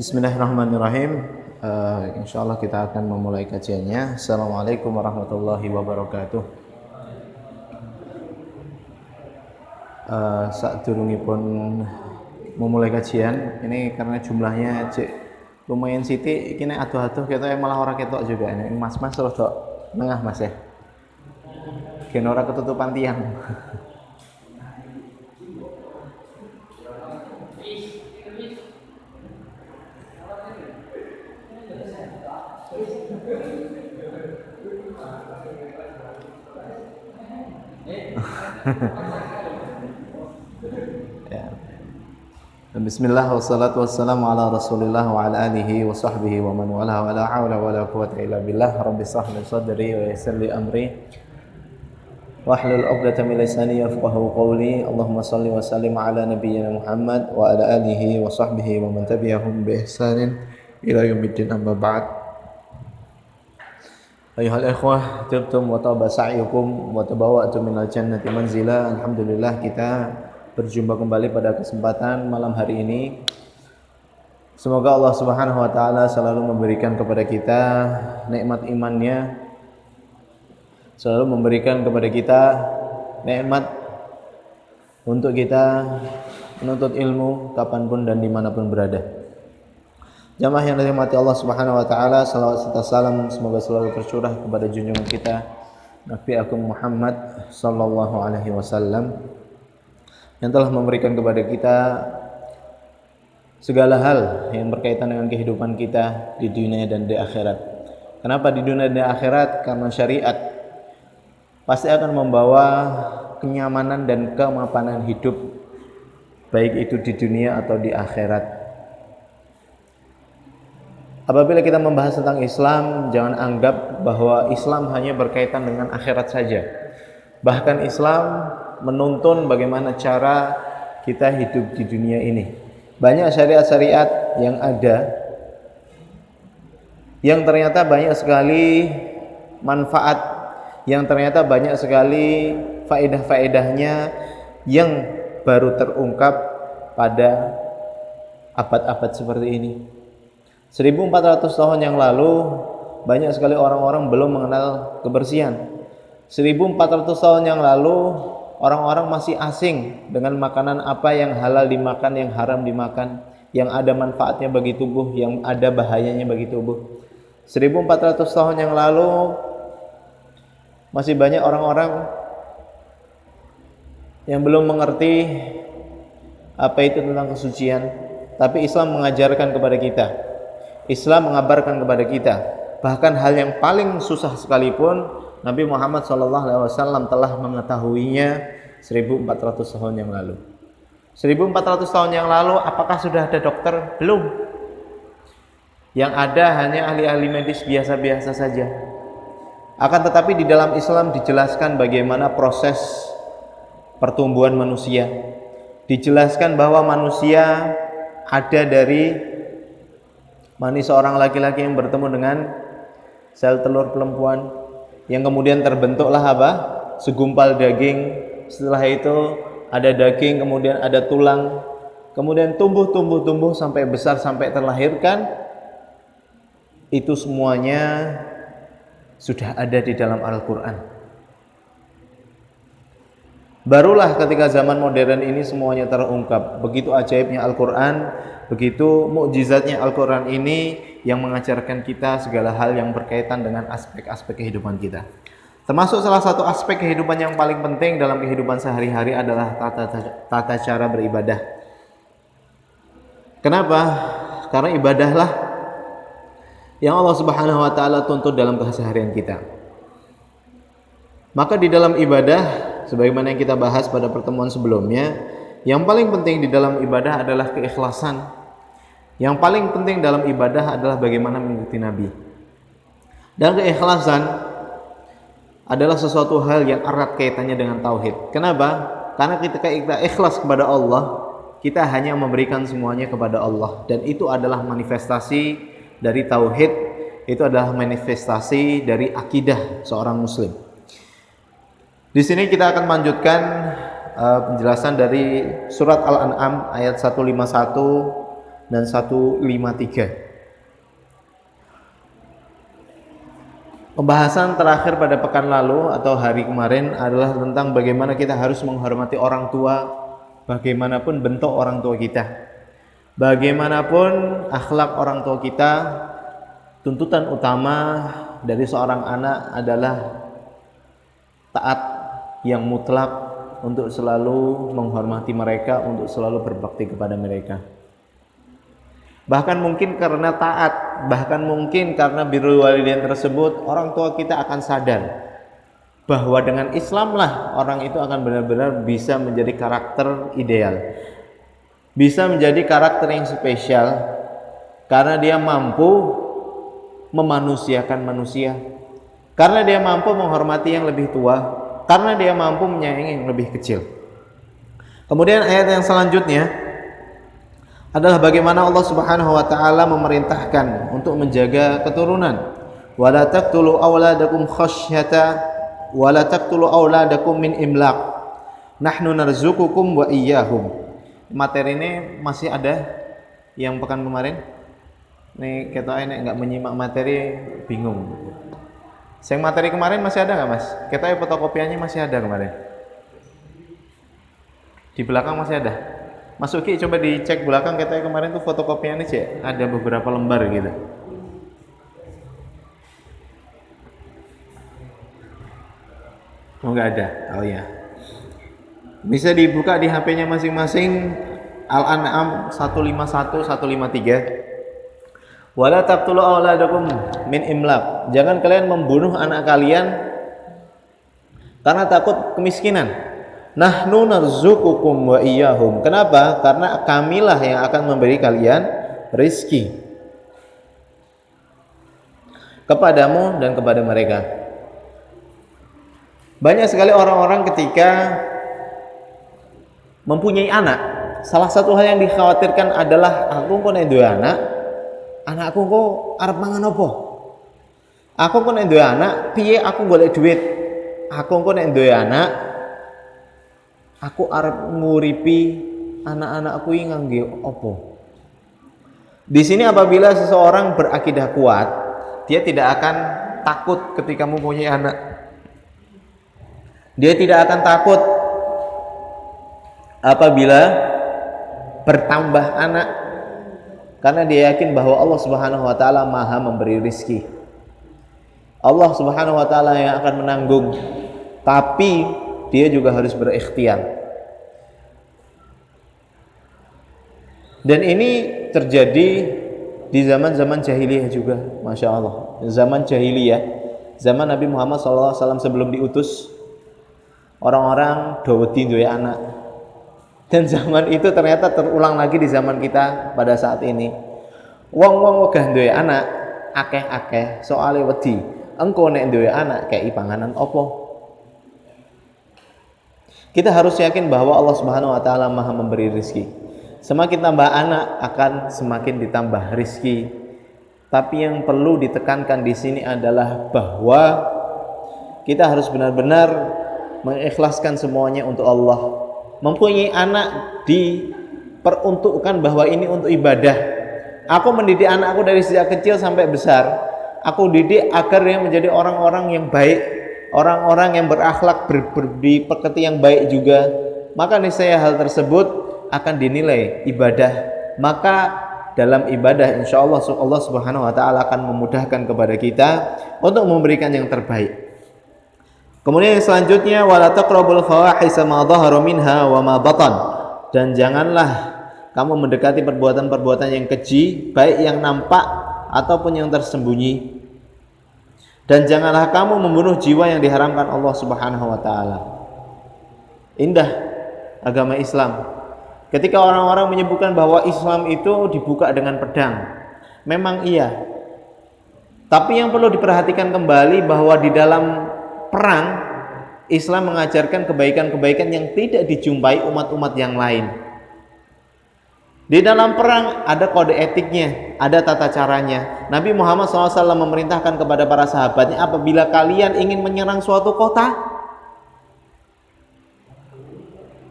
Bismillahirrahmanirrahim. Insyaallah kita akan memulai kajiannya. Assalamualaikum warahmatullahi wabarakatuh. Sadurungipun memulai kajian ini karena jumlahnya lumayan sithik, iki nek adoh-adoh ketoke malah ora ketok juga. Ini mas-mas rada nengah Mas ya. Gen ora ketutupan tiang. Ya. Bismillah wassalatu wassalamu ala Rasulillah wa ala alihi wa sahbihi wa man wala wa la haula wa la quwwata illa billah. Rabbi shrah li sadri wa yassir li amri wahlul 'uqdatam min lisani yafqahu qawli. Allahumma shalli wa sallim ala nabiyyina Muhammad wa ala alihi wa sahbihi wa man tabi'ahum bi ihsanin ila yaumiddin, amma ba'd. Ayuhal ikhwah, tibtum wa taba sa'yukum wa tabawwa'tum minal jannati manzila. Alhamdulillah kita berjumpa kembali pada kesempatan malam hari ini. Semoga Allah Subhanahu wa taala selalu memberikan kepada kita nikmat imannya, selalu memberikan kepada kita nikmat untuk kita menuntut ilmu kapanpun dan dimanapun berada. Jamaah yang dirahmati Allah Subhanahu wa taala, salawat serta salam semoga selalu tercurah kepada junjungan kita Nabi Agung Muhammad sallallahu alaihi wasallam yang telah memberikan kepada kita segala hal yang berkaitan dengan kehidupan kita di dunia dan di akhirat. Kenapa di dunia dan di akhirat? Karena syariat pasti akan membawa kenyamanan dan kemapanan hidup, baik itu di dunia atau di akhirat. Apabila kita membahas tentang Islam, jangan anggap bahwa Islam hanya berkaitan dengan akhirat saja. Bahkan Islam menuntun bagaimana cara kita hidup di dunia ini. Banyak syariat-syariat yang ada yang ternyata banyak sekali manfaat, yang ternyata banyak sekali faedah-faedahnya yang baru terungkap pada abad-abad seperti ini. 1400 tahun yang lalu banyak sekali orang-orang belum mengenal kebersihan. 1400 tahun yang lalu orang-orang masih asing dengan makanan apa yang halal dimakan, yang haram dimakan, yang ada manfaatnya bagi tubuh, yang ada bahayanya bagi tubuh. 1400 tahun yang lalu masih banyak orang-orang yang belum mengerti apa itu tentang kesucian, tapi Islam mengajarkan kepada kita. Islam mengabarkan kepada kita, bahkan hal yang paling susah sekalipun Nabi Muhammad SAW telah mengetahuinya 1400 tahun yang lalu. 1400 tahun yang lalu apakah sudah ada dokter? Belum. Yang ada hanya ahli-ahli medis biasa-biasa saja. Akan tetapi di dalam Islam dijelaskan bagaimana proses pertumbuhan manusia. Dijelaskan bahwa manusia ada dari seorang laki-laki yang bertemu dengan sel telur perempuan, yang kemudian terbentuklah apa? Segumpal daging. Setelah itu ada daging, kemudian ada tulang, kemudian tumbuh sampai besar, sampai terlahirkan. Itu semuanya sudah ada di dalam Al-Quran. Barulah ketika zaman modern ini semuanya terungkap. Begitu ajaibnya Al-Quran, begitu mukjizatnya Al-Quran ini yang mengajarkan kita segala hal yang berkaitan dengan aspek-aspek kehidupan kita. Termasuk salah satu aspek kehidupan yang paling penting dalam kehidupan sehari-hari adalah tata cara beribadah. Kenapa? Karena ibadahlah yang Allah Subhanahu wa taala tuntut dalam keseharian kita. Maka di dalam ibadah, sebagaimana yang kita bahas pada pertemuan sebelumnya, yang paling penting di dalam ibadah adalah keikhlasan. Yang paling penting dalam ibadah adalah bagaimana mengikuti Nabi. Dan keikhlasan adalah sesuatu hal yang erat kaitannya dengan tauhid. Kenapa? Karena ketika kita ikhlas kepada Allah, kita hanya memberikan semuanya kepada Allah, dan itu adalah manifestasi dari tauhid, itu adalah manifestasi dari akidah seorang muslim. Di sini kita akan melanjutkan penjelasan dari surat Al-An'am ayat 151 dan 153. Pembahasan terakhir pada pekan lalu atau hari kemarin adalah tentang bagaimana kita harus menghormati orang tua, bagaimanapun bentuk orang tua kita, bagaimanapun akhlak orang tua kita. Tuntutan utama dari seorang anak adalah taat yang mutlak, untuk selalu menghormati mereka, untuk selalu berbakti kepada mereka. Bahkan mungkin karena taat, bahkan mungkin karena birrul walidain tersebut, orang tua kita akan sadar bahwa dengan Islamlah orang itu akan benar-benar bisa menjadi karakter ideal, bisa menjadi karakter yang spesial, karena dia mampu memanusiakan manusia, karena dia mampu menghormati yang lebih tua, karena dia mampu menyayangi yang lebih kecil. Kemudian ayat yang selanjutnya adalah bagaimana Allah Subhanahu wa taala memerintahkan untuk menjaga keturunan. Wala taqtulu auladakum khasyata wala taqtulu auladakum min imlaq. Nahnu narzuqukum wa iyyahum. Materi ini masih ada yang pekan kemarin. Nih kita ini enggak menyimak materi bingung. Yang materi kemarin masih ada enggak, Mas? Kita fotokopiannya masih ada kemarin. Di belakang masih ada. Mas Uki coba dicek belakang, katanya kemarin tuh fotokopiannya cek ada beberapa lembar gitu. Oh nggak ada, oh ya. Bisa dibuka di HP-nya masing-masing. Al-An'am 151, 153. Wala taqtulu auladakum min imlaq. Jangan kalian membunuh anak kalian karena takut kemiskinan. Nahnu narzuqukum wa iyyahum. Kenapa? Karena kamilah yang akan memberi kalian rizki kepadamu dan kepada mereka. Banyak sekali orang-orang ketika mempunyai anak, salah satu hal yang dikhawatirkan adalah aku kok nek duwe anak, anakku kok arep mangan apa? Aku kok nek duwe anak, piye aku golek duit? Aku kok nek duwe anak, aku arep nguripi anak-anakku yang ngangge opo. Di sini apabila seseorang berakidah kuat, dia tidak akan takut ketika mempunyai anak. Dia tidak akan takut apabila bertambah anak, karena dia yakin bahwa Allah Subhanahu wa taala Maha memberi rizki. Allah Subhanahu wa taala yang akan menanggung, tapi dia juga harus berikhtiar. Dan ini terjadi di zaman-zaman jahiliyah juga, Masya Allah. Zaman jahiliyah, zaman Nabi Muhammad SAW sebelum diutus, orang-orang daweti duwe anak. Dan zaman itu ternyata terulang lagi di zaman kita pada saat ini. Wong-wong wegah duwe anak, akeh-akeh soale wedi. Engko nek duwe anak kei panganan opo? Kita harus yakin bahwa Allah Subhanahu wa taala Maha memberi rizki. Semakin tambah anak akan semakin ditambah rizki. Tapi yang perlu ditekankan di sini adalah bahwa kita harus benar-benar mengikhlaskan semuanya untuk Allah. Mempunyai anak diperuntukkan bahwa ini untuk ibadah. Aku mendidik anakku dari sejak kecil sampai besar. Aku didik agar dia menjadi orang-orang yang baik, orang-orang yang berakhlak, berpekerti yang baik juga. Maka niscaya hal tersebut akan dinilai ibadah. Maka dalam ibadah insya Allah Allah Subhanahu wa taala akan memudahkan kepada kita untuk memberikan yang terbaik. Kemudian yang selanjutnya, wala taqrabul fawahisa ma dhahara minha wa ma batan. Dan janganlah kamu mendekati perbuatan-perbuatan yang keji, baik yang nampak ataupun yang tersembunyi. Dan janganlah kamu membunuh jiwa yang diharamkan Allah Subhanahu wa taala. Indah agama Islam. Ketika orang-orang menyebutkan bahwa Islam itu dibuka dengan pedang, memang iya. Tapi yang perlu diperhatikan kembali bahwa di dalam perang Islam mengajarkan kebaikan-kebaikan yang tidak dijumpai umat-umat yang lain. Di dalam perang ada kode etiknya, ada tata caranya. Nabi Muhammad SAW memerintahkan kepada para sahabatnya, apabila kalian ingin menyerang suatu kota,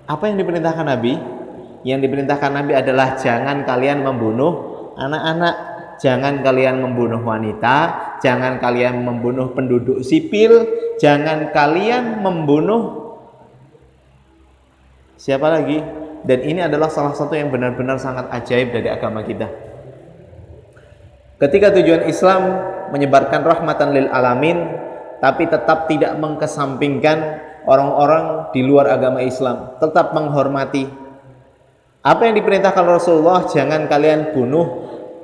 apa yang diperintahkan Nabi? Yang diperintahkan Nabi adalah jangan kalian membunuh anak-anak, jangan kalian membunuh wanita, jangan kalian membunuh penduduk sipil, jangan kalian membunuh siapa lagi? Dan ini adalah salah satu yang benar-benar sangat ajaib dari agama kita. Ketika tujuan Islam menyebarkan rahmatan lil alamin, tapi tetap tidak mengkesampingkan orang-orang di luar agama Islam, tetap menghormati apa yang diperintahkan Rasulullah. Jangan kalian bunuh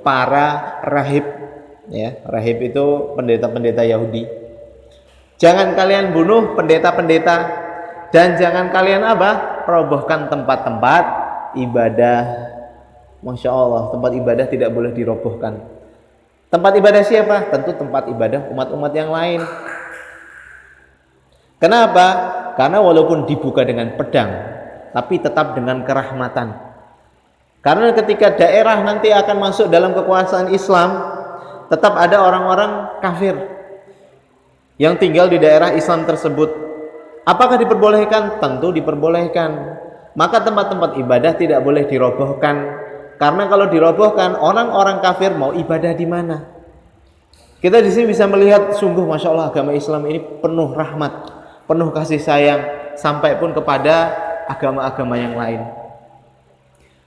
para rahib, ya, rahib itu pendeta-pendeta Yahudi. Jangan kalian bunuh pendeta-pendeta, dan jangan kalian apa? Robohkan tempat-tempat ibadah. Masya Allah, tempat ibadah tidak boleh dirobohkan. Tempat ibadah siapa? Tentu tempat ibadah umat-umat yang lain. Kenapa? Karena walaupun dibuka dengan pedang, tapi tetap dengan kerahmatan. Karena ketika daerah nanti akan masuk dalam kekuasaan Islam, tetap ada orang-orang kafir yang tinggal di daerah Islam tersebut. Apakah diperbolehkan? Tentu diperbolehkan. Maka tempat-tempat ibadah tidak boleh dirobohkan. Karena kalau dirobohkan, orang-orang kafir mau ibadah di mana? Kita di sini bisa melihat sungguh Masya Allah agama Islam ini penuh rahmat, penuh kasih sayang, sampai pun kepada agama-agama yang lain.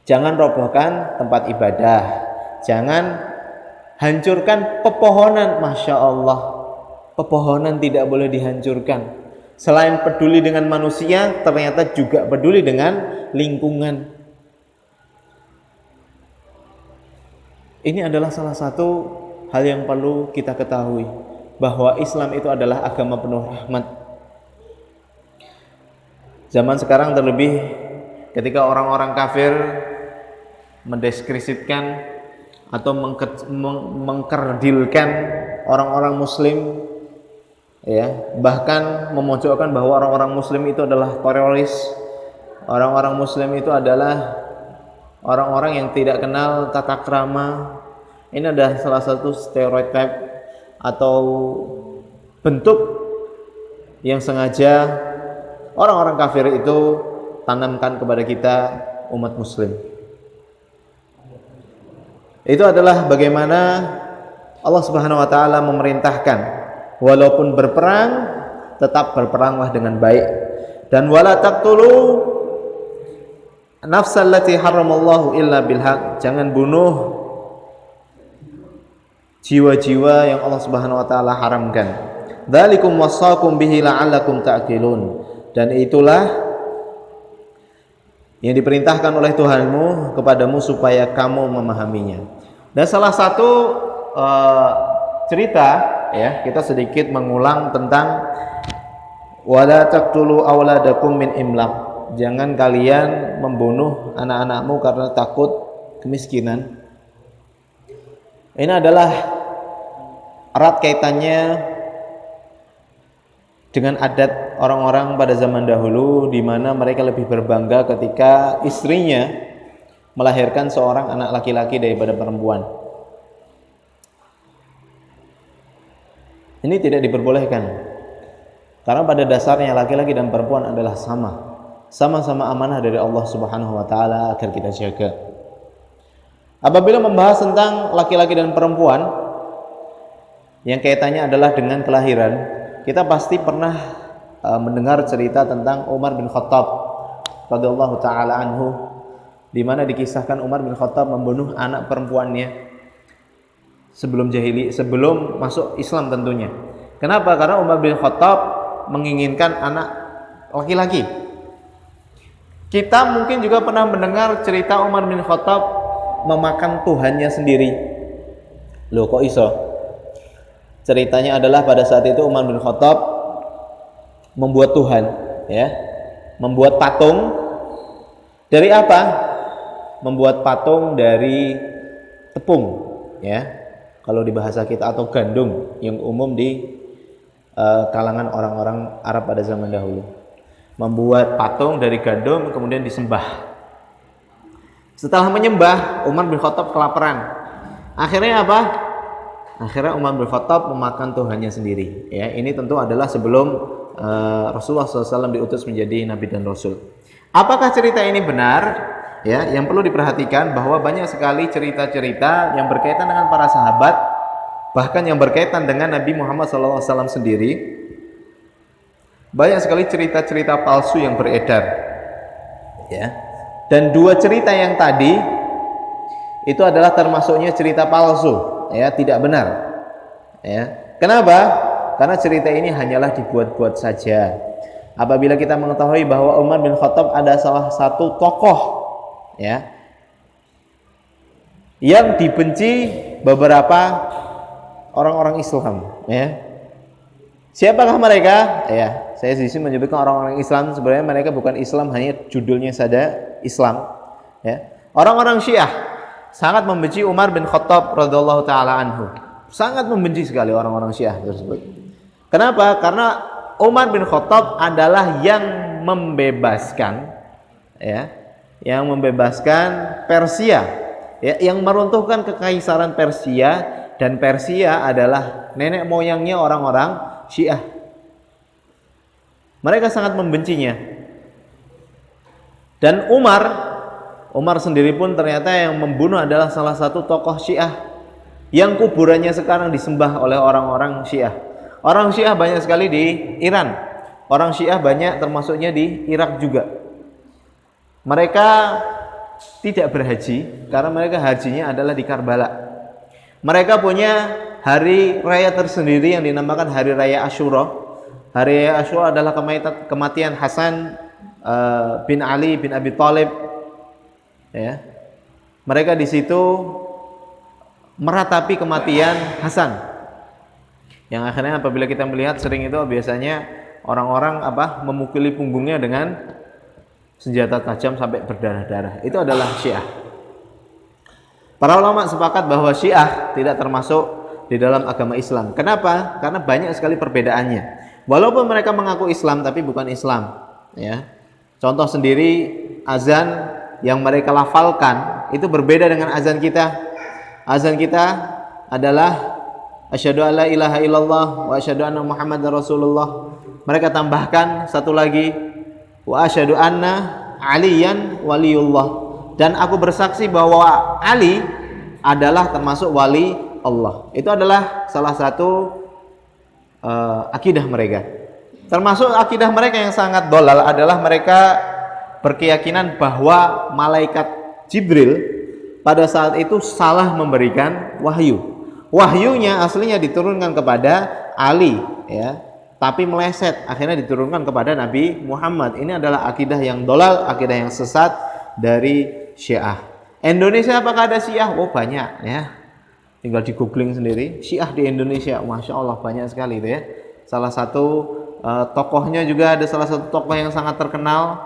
Jangan robohkan tempat ibadah, jangan hancurkan pepohonan. Masya Allah, pepohonan tidak boleh dihancurkan. Selain peduli dengan manusia, ternyata juga peduli dengan lingkungan. Ini adalah salah satu hal yang perlu kita ketahui, bahwa Islam itu adalah agama penuh rahmat. Zaman sekarang terlebih, ketika orang-orang kafir mendeskripsikan atau mengkerdilkan orang-orang muslim, ya, bahkan memojokkan bahwa orang-orang muslim itu adalah teroris, orang-orang muslim itu adalah orang-orang yang tidak kenal tata krama. Ini adalah salah satu stereotip atau bentuk yang sengaja orang-orang kafir itu tanamkan kepada kita umat muslim. Itu adalah bagaimana Allah Subhanahu wa taala memerintahkan, walaupun berperang, tetap berperanglah dengan baik. Dan wala taqtulu nafsal lati haramallahu illa bil haq. Jangan bunuh jiwa-jiwa yang Allah Subhanahu wa taala haramkan. Dzalikum wasaqum bihi la'allakum ta'qilun. Dan itulah yang diperintahkan oleh Tuhanmu kepadamu supaya kamu memahaminya. Dan salah satu cerita, ya, kita sedikit mengulang tentang wala taqtulu auladakum min imlaq. Jangan kalian membunuh anak-anakmu karena takut kemiskinan. Ini adalah erat kaitannya dengan adat orang-orang pada zaman dahulu, di mana mereka lebih berbangga ketika istrinya melahirkan seorang anak laki-laki daripada perempuan. Ini tidak diperbolehkan, karena pada dasarnya laki-laki dan perempuan adalah sama-sama amanah dari Allah Subhanahu wa taala agar kita jaga. Apabila membahas tentang laki-laki dan perempuan yang kaitannya adalah dengan kelahiran, kita pasti pernah mendengar cerita tentang Umar bin Khattab radhiyallahu taala anhu, di mana dikisahkan Umar bin Khattab membunuh anak perempuannya sebelum masuk Islam tentunya. Kenapa? Karena Umar bin Khattab menginginkan anak laki-laki. Kita mungkin juga pernah mendengar cerita Umar bin Khattab memakan Tuhannya sendiri. Loh, kok iso? Ceritanya adalah pada saat itu Umar bin Khattab membuat Tuhan, ya, membuat patung. Dari apa? Membuat patung dari tepung, ya, kalau di bahasa kita, atau gandum yang umum di kalangan orang-orang Arab pada zaman dahulu. Membuat patung dari gandum kemudian disembah. Setelah menyembah, Umar bin Khattab kelaparan. Akhirnya apa? Akhirnya Umar bin Khattab memakan Tuhannya sendiri. Ya, ini tentu adalah sebelum Rasulullah SAW diutus menjadi Nabi dan Rasul. Apakah cerita ini benar? ya, yang perlu diperhatikan bahwa banyak sekali cerita-cerita yang berkaitan dengan para sahabat, bahkan yang berkaitan dengan Nabi Muhammad SAW sendiri. Banyak sekali cerita-cerita palsu yang beredar, ya. Dan dua cerita yang tadi itu adalah termasuknya cerita palsu, ya, tidak benar, ya. Kenapa? Karena cerita ini hanyalah dibuat-buat saja. Apabila kita mengetahui bahwa Umar bin Khattab ada salah satu tokoh, ya, yang dibenci beberapa orang-orang Islam, ya. Siapakah mereka? Ya, saya di sini menyebutkan orang-orang Islam, sebenarnya mereka bukan Islam, hanya judulnya saja Islam, ya. Orang-orang Syiah sangat membenci Umar bin Khattab radhiyallahu taala anhu. Sangat membenci sekali orang-orang Syiah tersebut. Kenapa? Karena Umar bin Khattab adalah yang membebaskan, ya, yang membebaskan Persia, ya, yang meruntuhkan kekaisaran Persia, dan Persia adalah nenek moyangnya orang-orang Syiah. Mereka sangat membencinya. Dan Umar sendiri pun ternyata yang membunuh adalah salah satu tokoh Syiah yang kuburannya sekarang disembah oleh orang-orang Syiah. Orang Syiah banyak sekali di Iran. Orang Syiah banyak termasuknya di Irak juga. Mereka tidak berhaji karena mereka hajinya adalah di Karbala. Mereka punya hari raya tersendiri yang dinamakan Hari Raya Asyura. Hari Raya Asyura adalah kematian Hasan bin Ali bin Abi Thalib. Ya. Mereka di situ meratapi kematian Hasan. Yang akhirnya apabila kita melihat sering itu biasanya orang-orang memukuli punggungnya dengan senjata tajam sampai berdarah-darah. Itu adalah Syiah. Para ulama sepakat bahwa Syiah tidak termasuk di dalam agama Islam. Kenapa? Karena banyak sekali perbedaannya. Walaupun mereka mengaku Islam tapi bukan Islam, ya. Contoh sendiri azan yang mereka lafalkan itu berbeda dengan azan kita. Azan kita adalah asyhadu alla ilaha illallah wa asyhadu anna muhammadar rasulullah. Mereka tambahkan satu lagi wa asyhadu anna aliyan waliyullah. Dan aku bersaksi bahwa Ali adalah termasuk wali Allah. Itu adalah salah satu akidah mereka. Termasuk akidah mereka yang sangat dolal adalah mereka berkeyakinan bahwa malaikat Jibril pada saat itu salah memberikan wahyu. Wahyunya aslinya diturunkan kepada Ali, ya, tapi meleset akhirnya diturunkan kepada Nabi Muhammad. Ini adalah akidah yang dolal, akidah yang sesat dari Syiah. Indonesia apakah ada Syiah? Oh banyak, ya. Tinggal di googling sendiri. Syiah di Indonesia, masya Allah banyak sekali itu, ya. Salah satu tokohnya juga ada salah satu tokoh yang sangat terkenal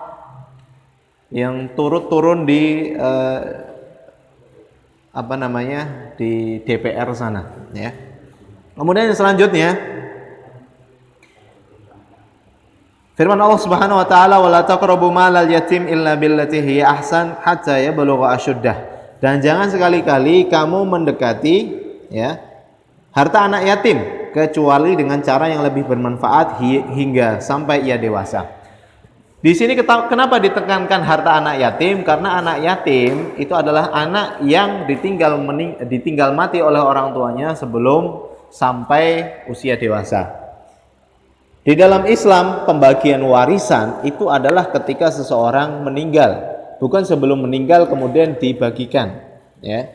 yang turun di di DPR sana, ya. Kemudian yang selanjutnya firman Allah Subhanahu wa taala, "Wala taqrabu malal yatim illa billati hiya ahsan hatta yablugha asyuddah." Dan jangan sekali-kali kamu mendekati, ya, harta anak yatim kecuali dengan cara yang lebih bermanfaat hingga sampai ia dewasa. Di sini kenapa ditekankan harta anak yatim? Karena anak yatim itu adalah anak yang ditinggal mati oleh orang tuanya sebelum sampai usia dewasa. Di dalam Islam, pembagian warisan itu adalah ketika seseorang meninggal, bukan sebelum meninggal kemudian dibagikan, ya.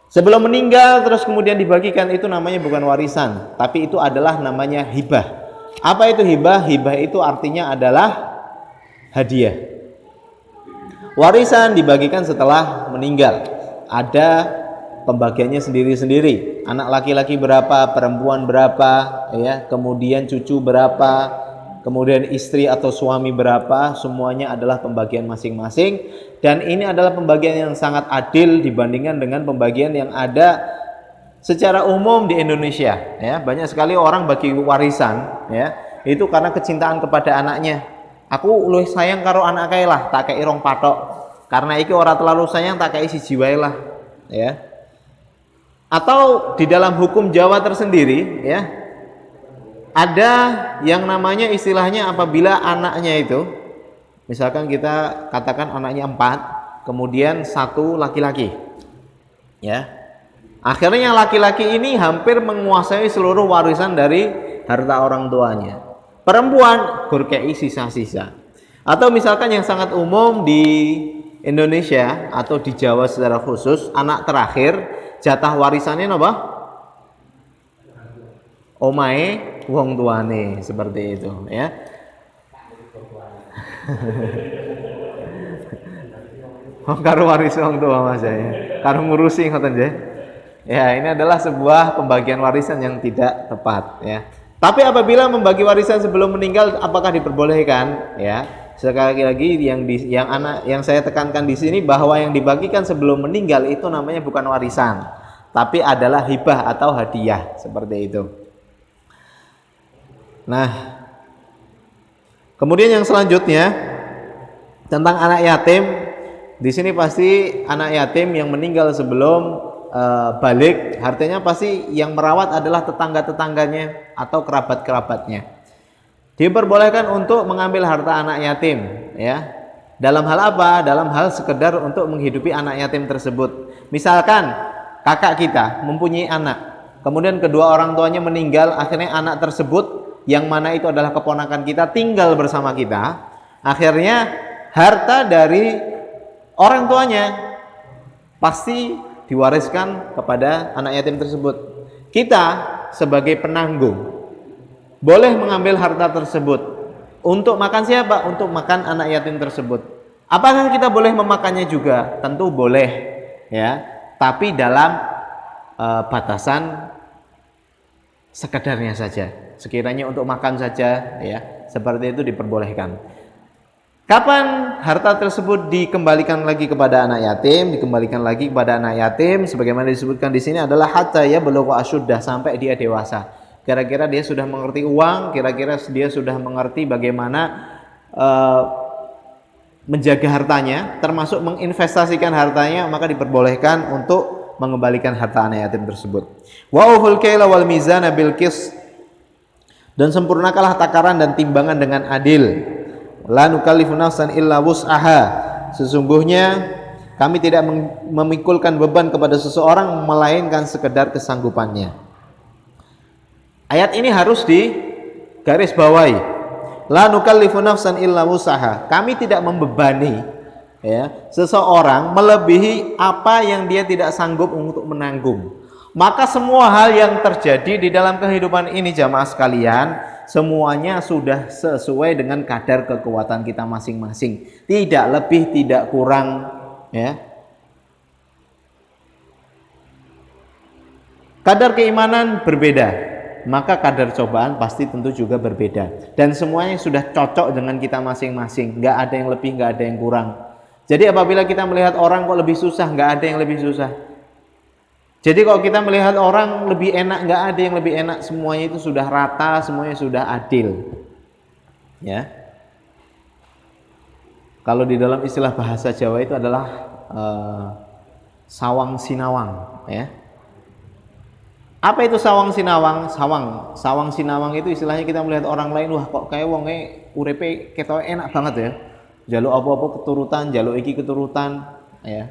Sebelum meninggal terus kemudian dibagikan itu namanya bukan warisan, tapi itu adalah namanya hibah. Apa itu hibah? Hibah itu artinya adalah hadiah. Warisan dibagikan setelah meninggal. Ada pembagiannya sendiri-sendiri. Anak laki-laki berapa, perempuan berapa, ya, kemudian cucu berapa, kemudian istri atau suami berapa, semuanya adalah pembagian masing-masing. Dan ini adalah pembagian yang sangat adil dibandingkan dengan pembagian yang ada secara umum di Indonesia, ya. Banyak sekali orang bagi warisan, ya, itu karena kecintaan kepada anaknya. Aku luwih sayang karo anak kae lah, tak kei rong patok. Karena iki ora terlalu sayang, tak kei siji wae lah, ya. Atau di dalam hukum Jawa tersendiri, ya, ada yang namanya istilahnya apabila anaknya itu, misalkan kita katakan anaknya 4, kemudian 1 laki-laki. Ya. Akhirnya laki-laki ini hampir menguasai seluruh warisan dari harta orang tuanya. Perempuan berkei sisa-sisa. Atau misalkan yang sangat umum di Indonesia atau di Jawa secara khusus, anak terakhir jatah warisannya apa? Omae wong tuane, seperti itu ya. Karo waris wong tua Mas ya. Karo ngurusi ngoten nggih. Ya, ini adalah sebuah pembagian warisan yang tidak tepat ya. Tapi apabila membagi warisan sebelum meninggal apakah diperbolehkan? Ya. Sekali lagi yang saya tekankan di sini bahwa yang dibagikan sebelum meninggal itu namanya bukan warisan, tapi adalah hibah atau hadiah, seperti itu. Nah, kemudian yang selanjutnya tentang anak yatim. Di sini pasti anak yatim yang meninggal sebelum balik, artinya pasti yang merawat adalah tetangga-tetangganya atau kerabat-kerabatnya. Diperbolehkan untuk mengambil harta anak yatim, ya. Dalam hal apa? Dalam hal sekedar untuk menghidupi anak yatim tersebut. Misalkan kakak kita mempunyai anak, kemudian kedua orang tuanya meninggal, akhirnya anak tersebut yang mana itu adalah keponakan kita tinggal bersama kita, akhirnya harta dari orang tuanya pasti diwariskan kepada anak yatim tersebut. Kita sebagai penanggung boleh mengambil harta tersebut untuk makan siapa? Untuk makan anak yatim tersebut. Apakah kita boleh memakannya juga? Tentu boleh, ya. Tapi dalam batasan sekedarnya saja. Sekiranya untuk makan saja, ya. Seperti itu diperbolehkan. Kapan harta tersebut dikembalikan lagi kepada anak yatim? Dikembalikan lagi kepada anak yatim sebagaimana disebutkan di sini adalah hatta ya belugha asyuddah, sampai dia dewasa. Kira-kira dia sudah mengerti uang, kira-kira dia sudah mengerti bagaimana menjaga hartanya, termasuk menginvestasikan hartanya, maka diperbolehkan untuk mengembalikan harta anak yatim tersebut. Wa uful kaila wal mizana bil qis, dan sempurnakanlah takaran dan timbangan dengan adil. La nukallifu nafsan illa wus'aha, sesungguhnya kami tidak memikulkan beban kepada seseorang melainkan sekedar kesanggupannya. Ayat ini harus digarisbawahi. La nukallifu nafsan illa wus'aha. Kami tidak membebani ya seseorang melebihi apa yang dia tidak sanggup untuk menanggung. Maka semua hal yang terjadi di dalam kehidupan ini jamaah sekalian, semuanya sudah sesuai dengan kadar kekuatan kita masing-masing. Tidak lebih, tidak kurang ya. Kadar keimanan berbeda, maka kadar cobaan pasti tentu juga berbeda, dan semuanya sudah cocok dengan kita masing-masing, nggak ada yang lebih, nggak ada yang kurang. Jadi apabila kita melihat orang kok lebih susah, nggak ada yang lebih susah. Jadi kalau kita melihat orang lebih enak, nggak ada yang lebih enak, semuanya itu sudah rata, semuanya sudah adil ya. Kalau di dalam istilah bahasa Jawa itu adalah sawang sinawang ya. Apa itu sawang sinawang? Sawang sinawang itu istilahnya kita melihat orang lain, wah kok kayak wonge urepe ketoke enak banget ya. Jaluk apa-apa keturutan, jaluk iki keturutan ya.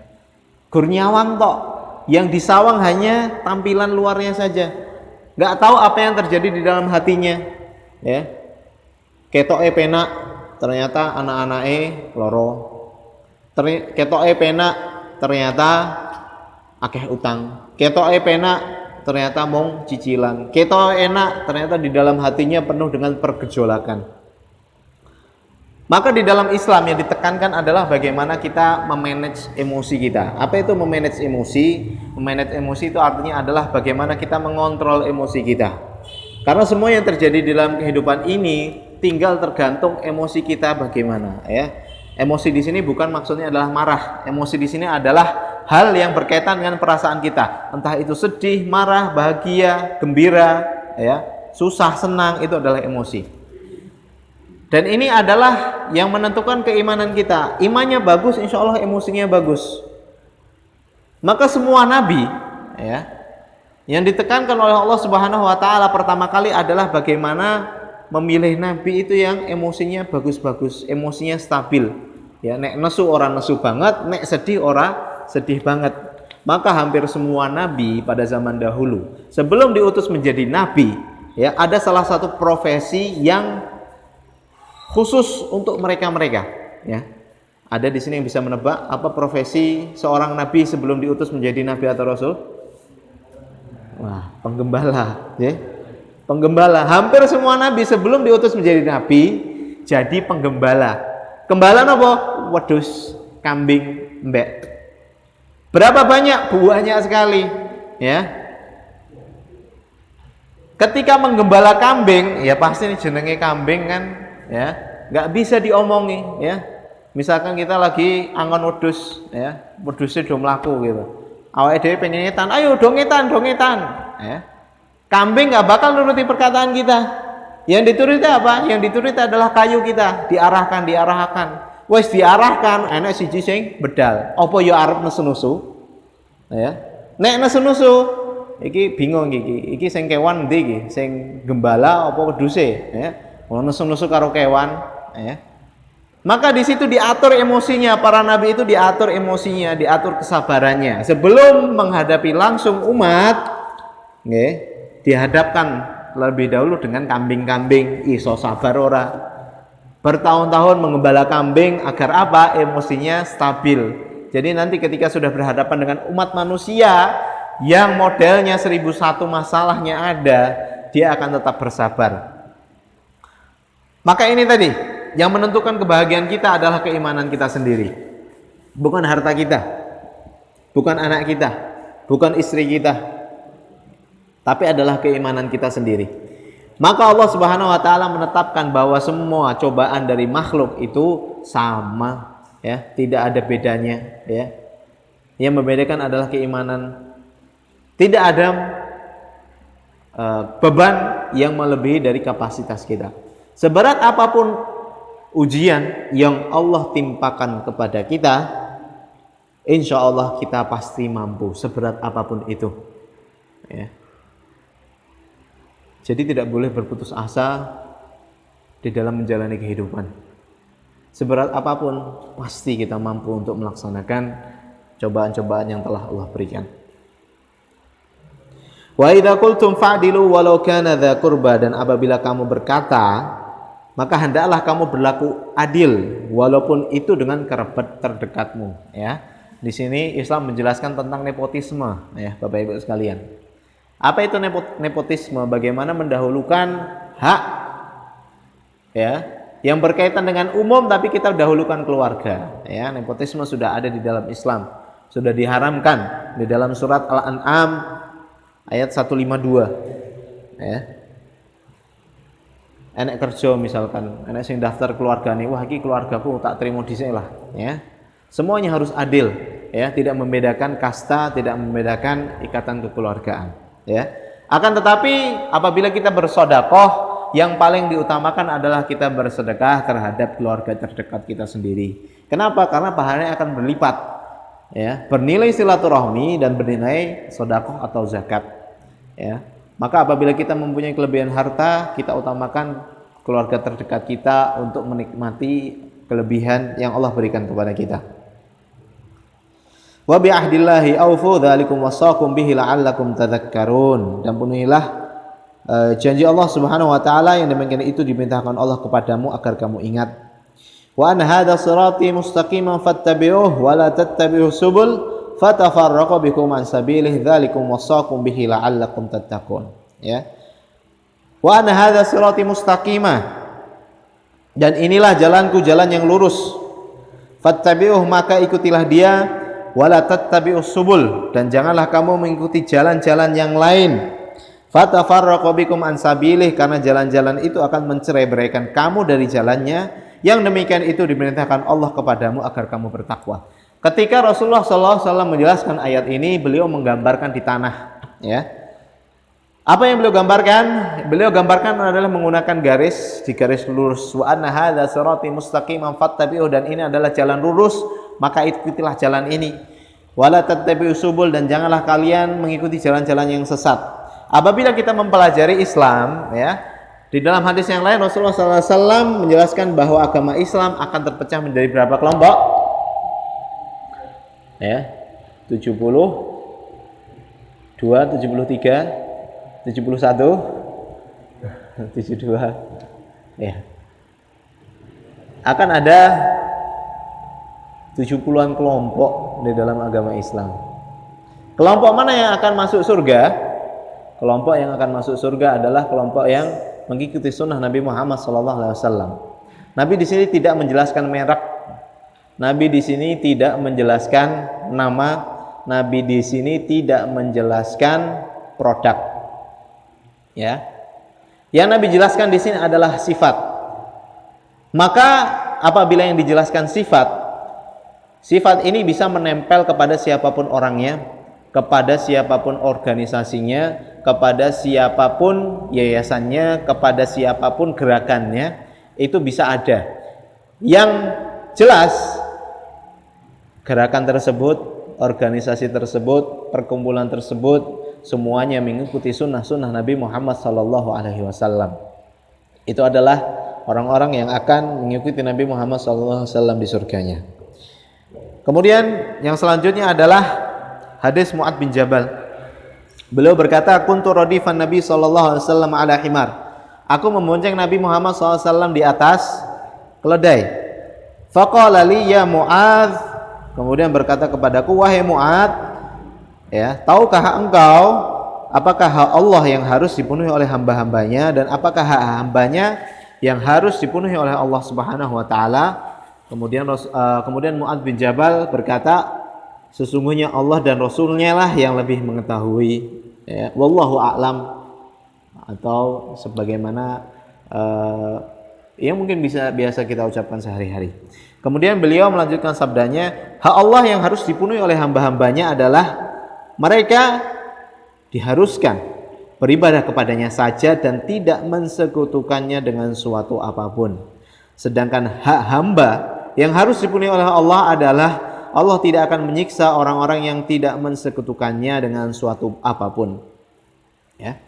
Gur nyawang tok. Yang disawang hanya tampilan luarnya saja. Enggak tahu apa yang terjadi di dalam hatinya ya. Ketoke penak, ternyata anak-anake loro. Ketoke penak, ternyata akeh utang. Ketoke penak, ternyata mong cicilan. Keto enak, ternyata di dalam hatinya penuh dengan pergejolakan. Maka di dalam Islam yang ditekankan adalah bagaimana kita memanage emosi kita. Apa itu memanage emosi? Memanage emosi itu artinya adalah bagaimana kita mengontrol emosi kita. Karena semua yang terjadi di dalam kehidupan ini tinggal tergantung emosi kita bagaimana ya. Emosi di sini bukan maksudnya adalah marah. Emosi di sini adalah hal yang berkaitan dengan perasaan kita, entah itu sedih, marah, bahagia, gembira, ya, susah, senang, itu adalah emosi. Dan ini adalah yang menentukan keimanan kita. Imannya bagus, insya Allah emosinya bagus. Maka semua nabi, ya, yang ditekankan oleh Allah Subhanahu Wa Taala pertama kali adalah bagaimana memilih nabi itu yang emosinya bagus-bagus, emosinya stabil, Ya, nek nesu ora nesu banget, nek sedih ora sedih banget. Maka hampir semua nabi pada zaman dahulu sebelum diutus menjadi nabi, ya, ada salah satu profesi yang khusus untuk mereka-mereka, ya. Ada di sini yang bisa menebak apa profesi seorang nabi sebelum diutus menjadi nabi atau rasul? Wah, penggembala, ya. Penggembala. Hampir semua nabi sebelum diutus menjadi nabi jadi penggembala. Gembala apa? Wedhus, kambing, mbek. Berapa banyak? Banyak sekali, ya. Ketika menggembala kambing, ya pasti jenenge kambing kan, ya, nggak bisa diomongi, ya. Misalkan kita lagi angon wedhus, ya, wedhusnya do mlaku gitu. Awake dhewe pengen ngetan, ayo dong ngetan, ya. Kambing nggak bakal nuruti perkataan kita. Yang dituruti apa? Yang dituruti adalah kayu kita, diarahkan. Wes diarahkan, enak siji sing bedal. Apa ya arep nesu-nesu? Ya. Nek nesu-nesu, iki bingung iki sing kewan ndi iki? Sing gembala apa wedhuse, ya. Ono nesu-nesu karo kewan, ya. Maka di situ diatur emosinya, para nabi itu diatur emosinya, diatur kesabarannya. Sebelum menghadapi langsung umat, nggih, dihadapkan lebih dahulu dengan kambing-kambing, iso sabar ora. Bertahun-tahun mengembala kambing agar apa? Emosinya stabil. Jadi nanti ketika sudah berhadapan dengan umat manusia yang modelnya 1001 masalahnya ada, dia akan tetap bersabar. Maka ini tadi yang menentukan kebahagiaan kita adalah keimanan kita sendiri, bukan harta kita, bukan anak kita, bukan istri kita, tapi adalah keimanan kita sendiri. Maka Allah Subhanahu wa taala menetapkan bahwa semua cobaan dari makhluk itu sama, ya, tidak ada bedanya, ya. Yang membedakan adalah keimanan. Tidak ada beban yang melebihi dari kapasitas kita. Seberat apapun ujian yang Allah timpakan kepada kita, insya Allah kita pasti mampu seberat apapun itu, ya. Jadi tidak boleh berputus asa di dalam menjalani kehidupan. Seberat apapun pasti kita mampu untuk melaksanakan cobaan-cobaan yang telah Allah berikan. Wa idza qultum fa'dilu walau kana dza qurba, dan apabila kamu berkata, maka hendaklah kamu berlaku adil walaupun itu dengan kerabat terdekatmu, ya. Di sini Islam menjelaskan tentang nepotisme, ya, Bapak Ibu sekalian. Apa itu nepotisme? Bagaimana mendahulukan hak, ya, yang berkaitan dengan umum tapi kita dahulukan keluarga, ya. Nepotisme sudah ada di dalam Islam, sudah diharamkan di dalam surat Al-An'am ayat 152, ya. Enek kerja misalkan, enek sing daftar keluarga nih, wah iki keluargaku tak terima dhisik lah, ya. Semuanya harus adil, ya, tidak membedakan kasta, tidak membedakan ikatan kekeluargaan, ya. Akan tetapi apabila kita bersedekah, yang paling diutamakan adalah kita bersedekah terhadap keluarga terdekat kita sendiri. Kenapa? Karena pahalanya akan berlipat, ya, bernilai silaturahmi dan bernilai sedekah atau zakat, ya. Maka apabila kita mempunyai kelebihan harta, kita utamakan keluarga terdekat kita untuk menikmati kelebihan yang Allah berikan kepada kita. Wa bi ahdillahi aufu dzalikum wasaqum bihi la'allakum tadhakkarun. Dan penuhilah janji Allah Subhanahu wa taala yang demikian itu diperintahkan Allah kepadamu agar kamu ingat. Wa anna hadza sirati mustaqiman fattabi'uhu wa la tattabi'us subul fatafarraqu bikum an sabilihi dzalikum wasaqum bihi la'allakum tattaqun, ya. Wa anna hadza sirati mustaqimah, dan inilah jalanku, jalan yang lurus. Fattabi'uh, maka ikutilah dia. Wala tattabi'us subul, dan janganlah kamu mengikuti jalan-jalan yang lain. Fatafarraqu bikum an sabilihi, karena jalan-jalan itu akan mencerai-beraikan kamu dari jalannya. Yang demikian itu diperintahkan Allah kepadamu agar kamu bertakwa. Ketika Rasulullah SAW menjelaskan ayat ini, beliau menggambarkan di tanah, ya. Apa yang beliau gambarkan? Beliau gambarkan adalah menggunakan garis, di garis lurus. Wa anna hadza sirati mustaqiman fattabi'uhu, dan ini adalah jalan lurus, maka ikutilah jalan ini. Wala tattabi'us subul, dan janganlah kalian mengikuti jalan-jalan yang sesat. Apabila kita mempelajari Islam, ya, Di dalam hadis yang lain Rasulullah SAW menjelaskan bahwa agama Islam akan terpecah menjadi berapa kelompok? Ya, 70, 2, 73, 71, 72. Ya. Akan ada 70-an kelompok di dalam agama Islam. Kelompok mana yang akan masuk surga? Kelompok yang akan masuk surga adalah kelompok yang mengikuti sunnah Nabi Muhammad SAW. Nabi di sini tidak menjelaskan merek, Nabi di sini tidak menjelaskan nama, Nabi di sini tidak menjelaskan produk. Ya, yang Nabi jelaskan di sini adalah sifat. Maka apabila yang dijelaskan sifat, sifat ini bisa menempel kepada siapapun orangnya, kepada siapapun organisasinya, kepada siapapun yayasannya, kepada siapapun gerakannya, itu bisa ada. Yang jelas gerakan tersebut, organisasi tersebut, perkumpulan tersebut semuanya mengikuti sunnah Nabi Muhammad SAW. Itu adalah orang-orang yang akan mengikuti Nabi Muhammad SAW di surganya. Kemudian yang selanjutnya adalah hadis Mu'adz bin Jabal. Beliau berkata, kuntu radifan Nabi sallallahu alaihi wasallam ala himar. Aku membonceng Nabi Muhammad SAW di atas keledai. Faqala li ya Mu'adz, kemudian berkata kepadaku, wahai Mu'adz, ya, tahukah engkau apakah hak Allah yang harus dipenuhi oleh hamba-hambanya dan apakah hak hambanya yang harus dipenuhi oleh Allah Subhanahu wa taala? Kemudian Mu'adz bin Jabal berkata, sesungguhnya Allah dan Rasulnya lah yang lebih mengetahui. Ya, wallahu a'lam, atau sebagaimana yang mungkin biasa kita ucapkan sehari-hari. Kemudian beliau melanjutkan sabdanya, hak Allah yang harus dipenuhi oleh hamba-hambanya adalah mereka diharuskan beribadah kepadanya saja dan tidak mensekutukannya dengan suatu apapun. Sedangkan hak hamba yang harus dipenuhi oleh Allah adalah Allah tidak akan menyiksa orang-orang yang tidak mensekutukannya dengan suatu apapun. Ya.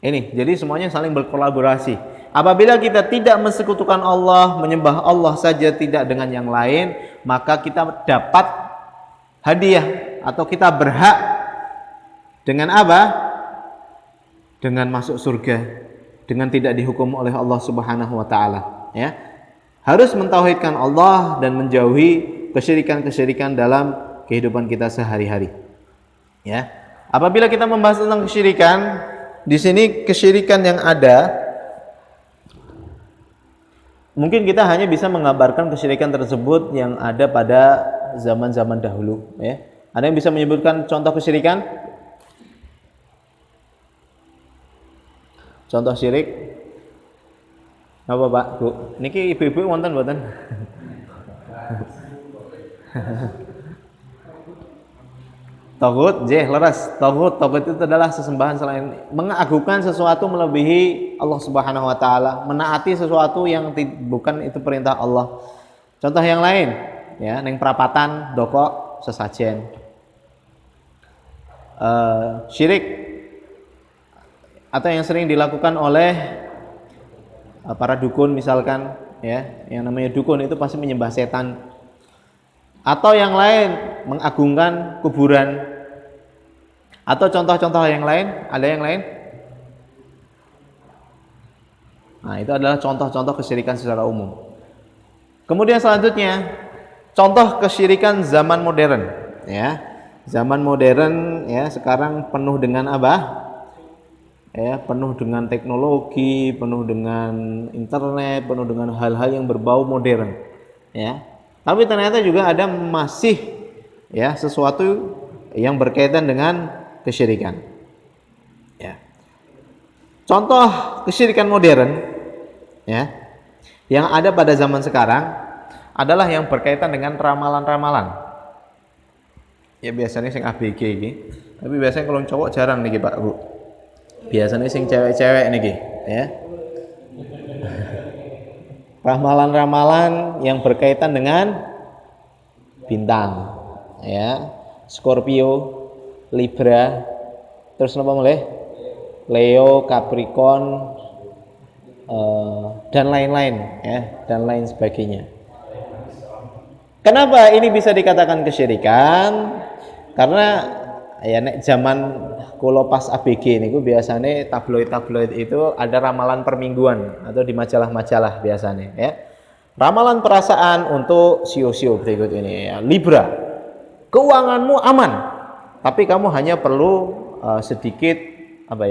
Ini, jadi semuanya saling berkolaborasi. Apabila kita tidak mensekutukan Allah, menyembah Allah saja tidak dengan yang lain, maka kita dapat hadiah atau kita berhak dengan apa? Dengan masuk surga, dengan tidak dihukum oleh Allah Subhanahu wa taala, ya. Harus mentauhidkan Allah dan menjauhi kesyirikan-kesyirikan dalam kehidupan kita sehari-hari. Ya. Apabila kita membahas tentang kesyirikan, di sini kesyirikan yang ada, mungkin kita hanya bisa menggambarkan kesyirikan tersebut yang ada pada zaman-zaman dahulu. Ya. Ada yang bisa menyebutkan contoh kesyirikan? Contoh syirik? Apa Pak, Bu? Niki ibu-ibu wonten mboten? Tagut, leres. Tagut itu adalah sesembahan selain, mengagungkan sesuatu melebihi Allah Subhanahu wa taala, menaati sesuatu yang bukan itu perintah Allah. Contoh yang lain, ya, ning perapatan doko sesajen. Syirik atau yang sering dilakukan oleh para dukun misalkan, ya, yang namanya dukun itu pasti menyembah setan. Atau yang lain, mengagungkan kuburan. Atau contoh-contoh yang lain, ada yang lain? Nah, itu adalah contoh-contoh kesyirikan secara umum. Kemudian selanjutnya, contoh kesyirikan zaman modern, ya. Zaman modern, ya, sekarang penuh dengan apa? Ya, penuh dengan teknologi, penuh dengan internet, penuh dengan hal-hal yang berbau modern, ya. Tapi ternyata juga ada masih, ya, sesuatu yang berkaitan dengan kesyirikan. Ya. Contoh kesyirikan modern, ya, yang ada pada zaman sekarang adalah yang berkaitan dengan ramalan-ramalan. Ya, biasanya sing ABG ini, tapi biasanya kalau cowok jarang nih Pak Bu. Biasanya sing cewek-cewek niki, ya. Ramalan-ramalan yang berkaitan dengan bintang, ya. Scorpio, Libra, terus apa mulai? Leo, Capricorn, dan lain-lain ya, dan lain sebagainya. Kenapa ini bisa dikatakan kesyirikan? Karena ya nek zaman kula pas ABG niku biasanya tabloid-tabloid itu ada ramalan permingguan atau di majalah-majalah biasanya ya. Ramalan perasaan untuk sio-sio berikut ini ya. Libra, keuanganmu aman, tapi kamu hanya perlu sedikit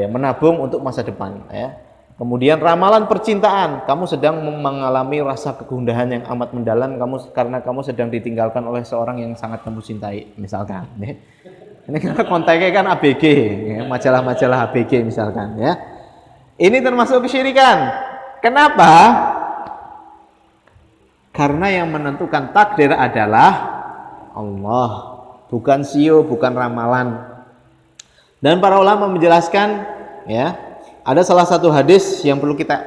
menabung untuk masa depan ya. Kemudian ramalan percintaan, kamu sedang mengalami rasa kegundahan yang amat mendalam karena kamu sedang ditinggalkan oleh seorang yang sangat kamu cintai misalkan ya. Ini kan konteksnya kan ABG ya, majalah-majalah ABG misalkan ya. Ini termasuk kesyirikan. Kenapa? Karena yang menentukan takdir adalah Allah, bukan sio, bukan ramalan. Dan para ulama menjelaskan ya, ada salah satu hadis yang perlu kita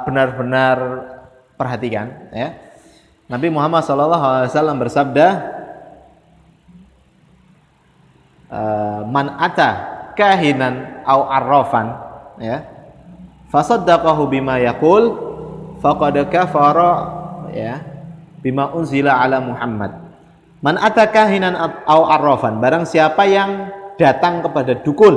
benar-benar perhatikan ya. Nabi Muhammad SAW bersabda, man ata kahinan au arrafan ya, fasaddaqahu bima yaqul faqad kafara ya bima unzila ala Muhammad. Man ata kahinan au arrafan, barang siapa yang datang kepada dukun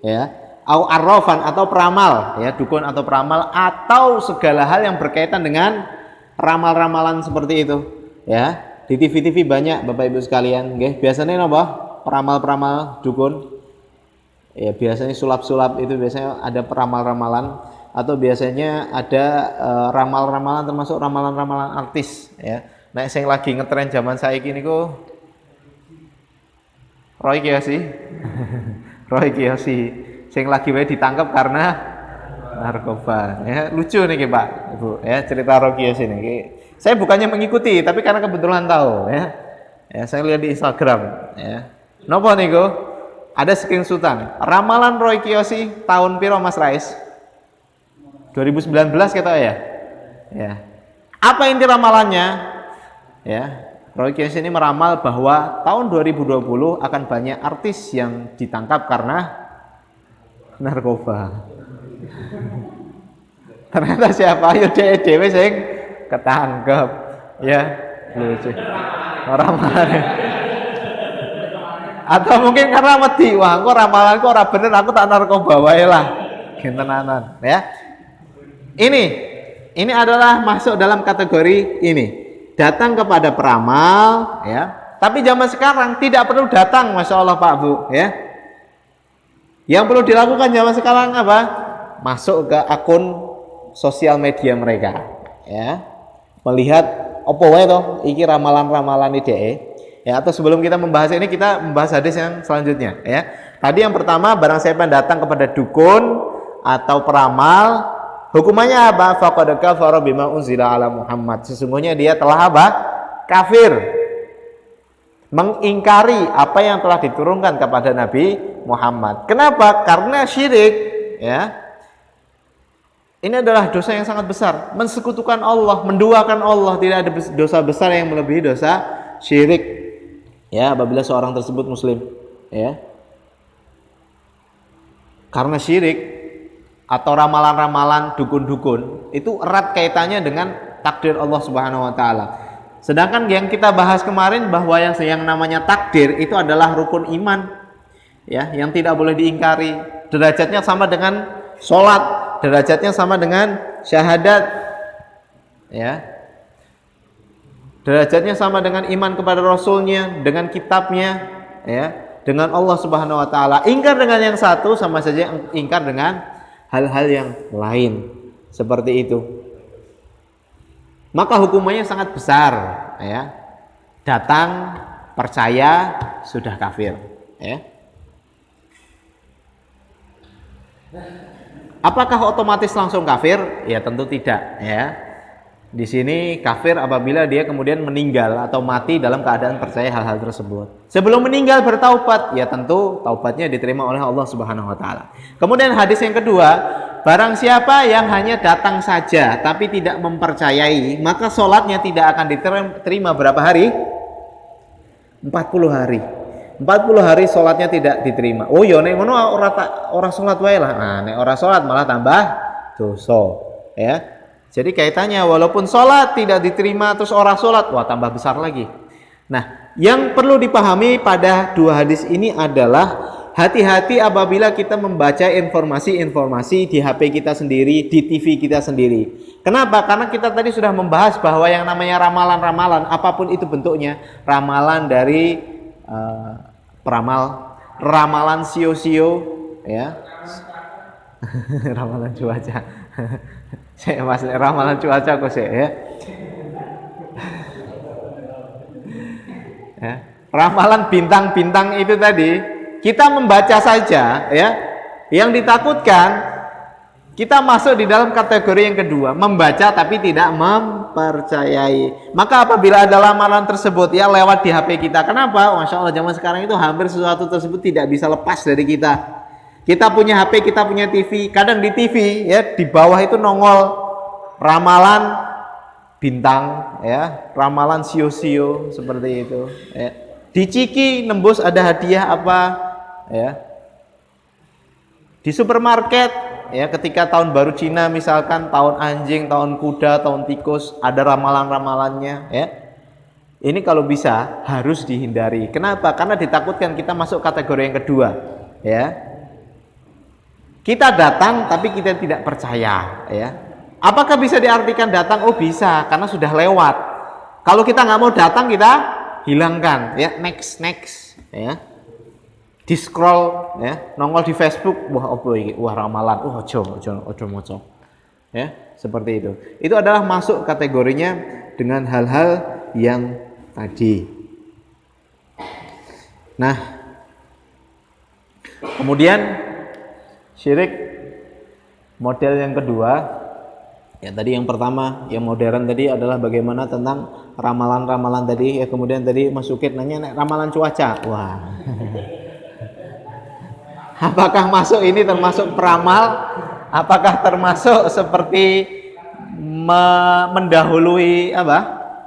ya, au arrafan atau peramal ya, dukun atau peramal atau segala hal yang berkaitan dengan ramal-ramalan seperti itu ya. Di TV-TV banyak Bapak Ibu sekalian nggih, biasanya napa? Peramal-peramal dukun ya, biasanya sulap-sulap itu biasanya ada peramal-ramalan atau biasanya ada ramal-ramalan termasuk ramalan-ramalan artis ya. Nah, yang lagi ngetren zaman saiki niku Roy Kiyoshi. Roy Kiyoshi sing lagi wae ditangkap karena narkoba ya. Lucu nih Pak Ibu ya, cerita Roy Kiyoshi niki. Saya bukannya mengikuti tapi karena kebetulan tahu ya. Ya, saya lihat di Instagram ya. Napa niku? Ada screenshotan. Ramalan Roy Kiyoshi tahun piro Mas Rais? 2019 kata ya. Ya. Apa inti ramalannya? Ya. Roy Kiyoshi ini meramal bahwa tahun 2020 akan banyak artis yang ditangkap karena narkoba. Ternyata siapa? Ya dhewe sing ketangkep. Ya, lucu. Ramalan. Atau mungkin karena wedi, wah kok ramalanku ora bener, aku tak narkoba wae lah. Gentenanan, ya. Ini adalah masuk dalam kategori ini. Datang kepada peramal, ya. Tapi zaman sekarang tidak perlu datang, masya Allah Pak Bu, ya. Yang perlu dilakukan zaman sekarang apa? Masuk ke akun sosial media mereka, ya. Melihat opo wae toh, iki ramalan-ramalan ide. Ya, atau sebelum kita membahas ini, kita membahas hadis yang selanjutnya, ya. Tadi yang pertama, barang siapa yang datang kepada dukun atau peramal, hukumannya apa? Faqad kafara bima unzila ala Muhammad. Sesungguhnya dia telah apa? Kafir. Mengingkari apa yang telah diturunkan kepada Nabi Muhammad. Kenapa? Karena syirik, ya. Ini adalah dosa yang sangat besar. Mensekutukan Allah, menduakan Allah. Tidak ada dosa besar yang melebihi dosa syirik. Ya, apabila seorang tersebut muslim, ya. Karena syirik atau ramalan-ramalan dukun-dukun itu erat kaitannya dengan takdir Allah Subhanahu wa taala. Sedangkan yang kita bahas kemarin bahwa yang namanya takdir itu adalah rukun iman, ya, yang tidak boleh diingkari. Derajatnya sama dengan sholat, derajatnya sama dengan syahadat, ya. Derajatnya sama dengan iman kepada Rasulnya, dengan kitabnya, ya, dengan Allah Subhanahu Wa Taala. Ingkar dengan yang satu sama saja ingkar dengan hal-hal yang lain, seperti itu. Maka hukumannya sangat besar, ya. Datang, percaya, sudah kafir, ya. Apakah otomatis langsung kafir? Ya tentu tidak, ya. Di sini kafir apabila dia kemudian meninggal atau mati dalam keadaan percaya hal-hal tersebut. Sebelum meninggal bertaubat, ya tentu taubatnya diterima oleh Allah Subhanahu wa taala. Kemudian hadis yang kedua, barang siapa yang hanya datang saja tapi tidak mempercayai, maka sholatnya tidak akan diterima berapa hari? 40 hari. 40 hari sholatnya tidak diterima. Oh ya nek ngono ora sholat wae lah. Nah, nek ora sholat malah tambah dosa. ya. Jadi kaitannya walaupun sholat tidak diterima terus orang sholat, wah tambah besar lagi. Nah, yang perlu dipahami pada dua hadis ini adalah hati-hati apabila kita membaca informasi-informasi di HP kita sendiri, di TV kita sendiri. Kenapa? Karena kita tadi sudah membahas bahwa yang namanya ramalan-ramalan, apapun itu bentuknya, ramalan dari ramalan sio-sio, ya, ramalan cuaca. Saya masih ramalan cuaca kok saya, ya. Ya. Ramalan bintang-bintang itu tadi kita membaca saja, ya. Yang ditakutkan kita masuk di dalam kategori yang kedua, membaca tapi tidak mempercayai. Maka apabila ada ramalan tersebut ya lewat di HP kita, kenapa? Masya Allah zaman sekarang itu hampir sesuatu tersebut tidak bisa lepas dari kita. Kita punya HP, kita punya TV. Kadang di TV ya di bawah itu nongol ramalan bintang, ya, ramalan sio-sio seperti itu. Ya. Di Ciki nembus ada hadiah apa? Ya. Di supermarket, ya, ketika tahun baru Cina misalkan tahun anjing, tahun kuda, tahun tikus, ada ramalan-ramalannya. Ya. Ini kalau bisa harus dihindari. Kenapa? Karena ditakutkan kita masuk kategori yang kedua. Ya. Kita datang tapi kita tidak percaya, ya. Apakah bisa diartikan datang? Oh bisa, karena sudah lewat. Kalau kita nggak mau datang kita hilangkan, ya, next, ya. Di scroll, ya, nongol di Facebook, wah opo iki, wah ramalan, ojo moco, ya, seperti itu. Itu adalah masuk kategorinya dengan hal-hal yang tadi. Nah, kemudian syirik model yang kedua, ya tadi yang pertama yang modern tadi adalah bagaimana tentang ramalan-ramalan tadi, ya kemudian tadi Mas Ukit nanya ramalan cuaca, wah apakah masuk ini termasuk peramal, apakah termasuk seperti mendahului apa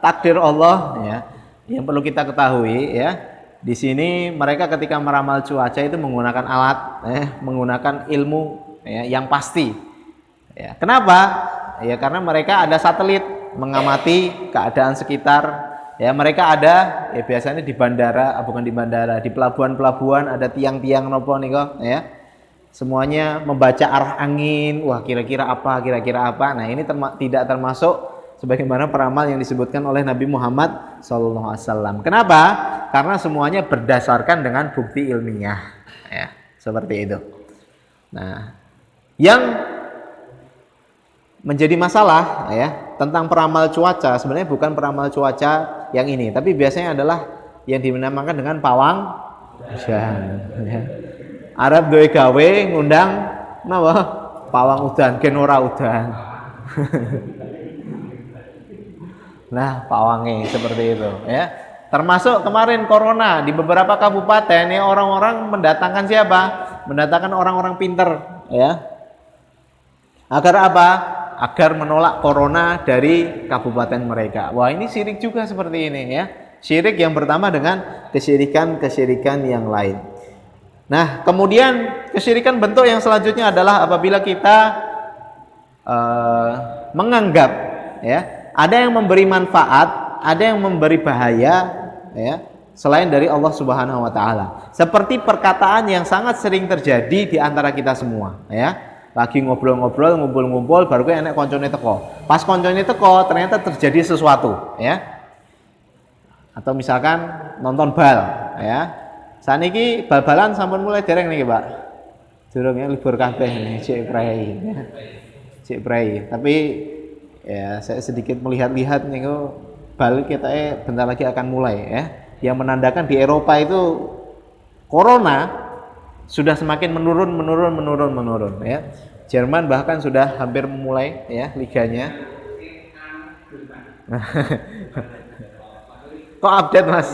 takdir Allah, ya. Yang perlu kita ketahui, ya, di sini mereka ketika meramal cuaca itu menggunakan alat, menggunakan ilmu, ya, yang pasti. Ya, kenapa? Ya karena mereka ada satelit mengamati keadaan sekitar. Ya mereka ada, ya biasanya di bandara, bukan di bandara, di pelabuhan-pelabuhan ada tiang-tiang nopo niko, ya. Semuanya membaca arah angin. Wah kira-kira apa? Nah ini tidak termasuk sebagaimana peramal yang disebutkan oleh Nabi Muhammad SAW. Kenapa? Karena semuanya berdasarkan dengan bukti ilmiah, ya, seperti itu. Nah, yang menjadi masalah, ya, tentang peramal cuaca sebenarnya bukan peramal cuaca yang ini, tapi biasanya adalah yang dinamakan dengan pawang udan. Ya. Arab doe gawe ngundang napa? Pawang udan, kenora udan. Nah, pawangnya seperti itu, ya. Termasuk kemarin corona di beberapa kabupaten, ya, orang-orang mendatangkan siapa? Mendatangkan orang-orang pinter, ya. Agar apa? Agar menolak corona dari kabupaten mereka. Wah, ini syirik juga seperti ini, ya. Syirik yang pertama dengan kesyirikan yang lain. Nah, kemudian kesyirikan bentuk yang selanjutnya adalah apabila kita menganggap, ya, ada yang memberi manfaat, ada yang memberi bahaya, ya, selain dari Allah Subhanahu wa taala. Seperti perkataan yang sangat sering terjadi di antara kita semua, ya. Lagi ngobrol-ngobrol, ngumpul-ngumpul, baru kayak enek koncone teko. Pas koncone teko ternyata terjadi sesuatu, ya. Atau misalkan nonton bal, ya. Saniki bal-balan sampun mulai dereng niki, Pak. Durung ya libur kabeh nih, cek prei. Cek prei. Tapi ya saya sedikit melihat-lihat nih bal kita bentar lagi akan mulai, ya. Yang menandakan di Eropa itu corona sudah semakin menurun, ya. Jerman bahkan sudah hampir memulai, ya, liganya. Kok update, Mas?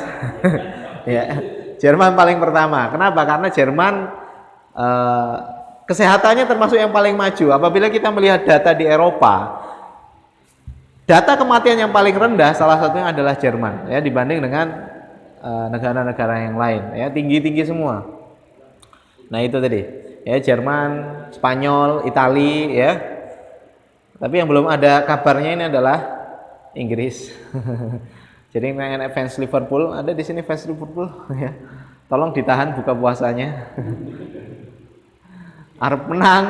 Ya, Jerman paling pertama. Kenapa? Karena Jerman kesehatannya termasuk yang paling maju. Apabila kita melihat data di Eropa, data kematian yang paling rendah salah satunya adalah Jerman, ya, dibanding dengan negara-negara yang lain, ya, tinggi-tinggi semua. Nah itu tadi, ya, Jerman, Spanyol, Itali, ya. Tapi yang belum ada kabarnya ini adalah Inggris. Jadi enak fans Liverpool, ada di sini fans Liverpool ya. Tolong ditahan buka puasanya. Arep menang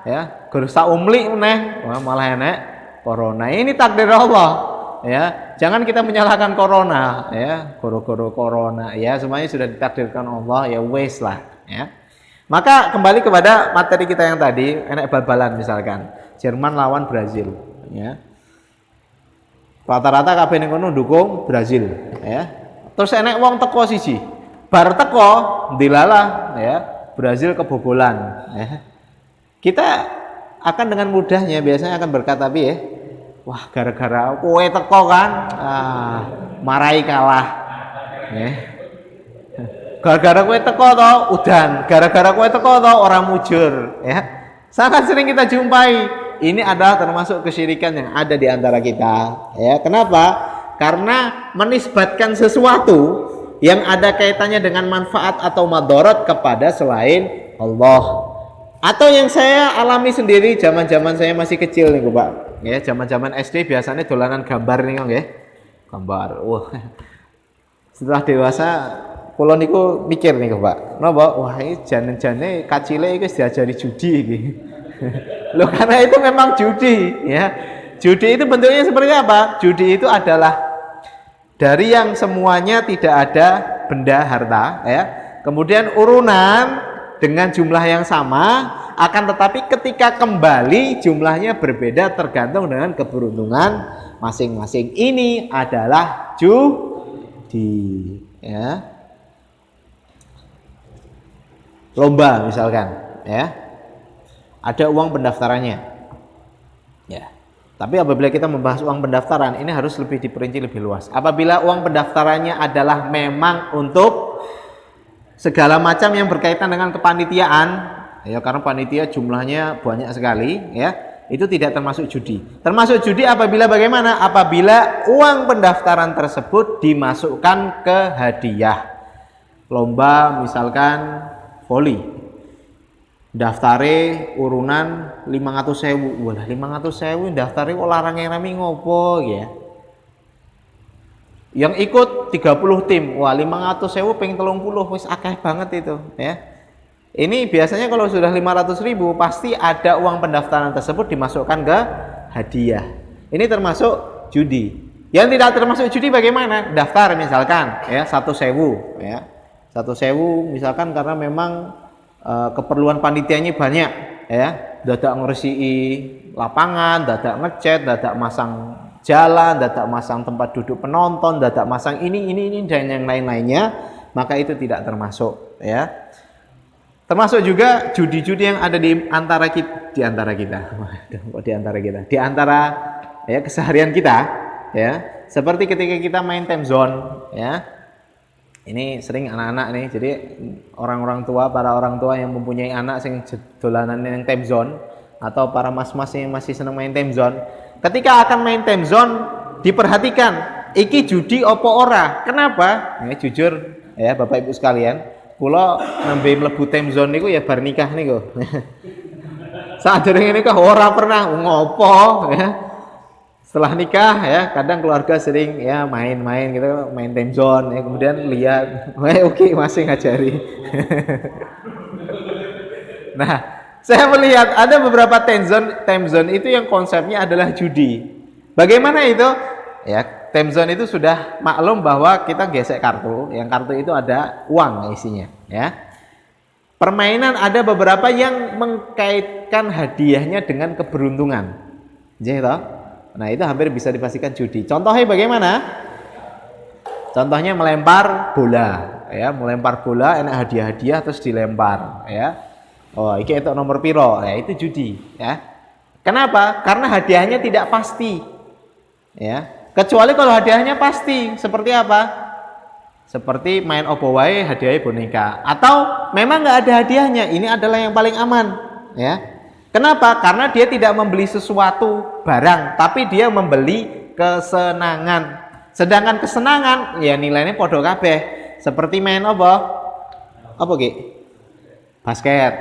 ya, guru saumli meneh, malah enek corona. Ini takdir Allah ya. Jangan kita menyalahkan corona ya, goro-goro corona ya, semuanya sudah ditakdirkan Allah ya, wes lah ya. Maka kembali kepada materi kita yang tadi, enek bal-balan misalkan Jerman lawan Brazil ya. Rata-rata kabeh ning kono ndukung Brazil ya. Terus enek wong teko siji. Bar teko dilalah ya, Brazil kebobolan ya. Kita akan dengan mudahnya biasanya akan berkata piye? Wah, gara-gara kowe teko kan, marai kalah. Ya. Gara-gara kowe teko to udan, gara-gara kowe teko to orang mujur ya. Sangat sering kita jumpai. Ini adalah termasuk kesyirikan yang ada di antara kita ya. Kenapa? Karena menisbatkan sesuatu yang ada kaitannya dengan manfaat atau madharat kepada selain Allah. Atau yang saya alami sendiri zaman-zaman saya masih kecil nih, Pak. Ya, zaman-zaman SD biasanya dolanan gambar nih, nggih. Gambar. Wah. Setelah dewasa kula niku mikir nih, Pak. Napa? Wah, ini jane-jane kacile iki diajari judi iki. Loh, karena itu memang judi, ya. Judi itu bentuknya seperti apa? Judi itu adalah dari yang semuanya tidak ada benda harta, ya. Kemudian urunan dengan jumlah yang sama, akan tetapi ketika kembali jumlahnya berbeda tergantung dengan keberuntungan masing-masing. Ini adalah judi, ya. Lomba misalkan, ya. Ada uang pendaftarannya. Ya. Tapi apabila kita membahas uang pendaftaran, ini harus lebih diperinci lebih luas. Apabila uang pendaftarannya adalah memang untuk segala macam yang berkaitan dengan kepanitiaan, ya, karena panitia jumlahnya banyak sekali, ya, itu tidak termasuk judi. Termasuk judi apabila bagaimana? Apabila uang pendaftaran tersebut dimasukkan ke hadiah. Lomba misalkan voli. Daftare urunan 500.000. Wah, 500.000 daftare kok larang rame ngopo ya. Yang ikut 30 tim. Wah, 500.000 ping 30 wis akeh banget itu, ya. Ini biasanya kalau sudah 500.000 pasti ada uang pendaftaran tersebut dimasukkan ke hadiah. Ini termasuk judi. Yang tidak termasuk judi bagaimana? Daftar misalkan ya 1.000 ya. 1.000 misalkan karena memang keperluan panitianya banyak ya, dadak ngresiki lapangan, dadak ngecat, dadak masang jalan, dadak masang tempat duduk penonton, dadak masang ini dan yang lain-lainnya, maka itu tidak termasuk ya. Termasuk juga judi-judi yang ada di antara kita, di antara ya keseharian kita ya, seperti ketika kita main time zone ya. Ini sering anak-anak nih, jadi orang-orang tua, para orang tua yang mempunyai anak sing dolanan yang time zone atau para mas-mas yang masih senang main time zone, ketika akan main time zone diperhatikan, iki judi opo ora? Kenapa? Ini jujur ya Bapak Ibu sekalian, kula nembe mlebu time zone niku ya bar nikah niku. Sadurunge nikah ora pernah ngopo ya. Setelah nikah ya kadang keluarga sering ya main-main gitu, main time zone ya, kemudian lihat oke, masih ngajari. Nah, saya melihat ada beberapa time zone itu yang konsepnya adalah judi. Bagaimana itu? Ya, time zone itu sudah maklum bahwa kita gesek kartu, yang kartu itu ada uang isinya ya. Permainan ada beberapa yang mengkaitkan hadiahnya dengan keberuntungan. Jadi nah, itu hampir bisa dipastikan judi. Contohnya bagaimana? Contohnya melempar bola, ya, melempar bola, enak hadiah-hadiah terus dilempar, ya. Oh, iki itu nomor piro, ya itu judi, ya. Kenapa? Karena hadiahnya tidak pasti, ya. Kecuali kalau hadiahnya pasti, seperti apa? Seperti main opo wae hadiahnya boneka, atau memang nggak ada hadiahnya. Ini adalah yang paling aman, ya. Kenapa? Karena dia tidak membeli sesuatu barang, tapi dia membeli kesenangan. Sedangkan kesenangan ya nilainya podo kabeh. Seperti main apa? Apa ki? Basket.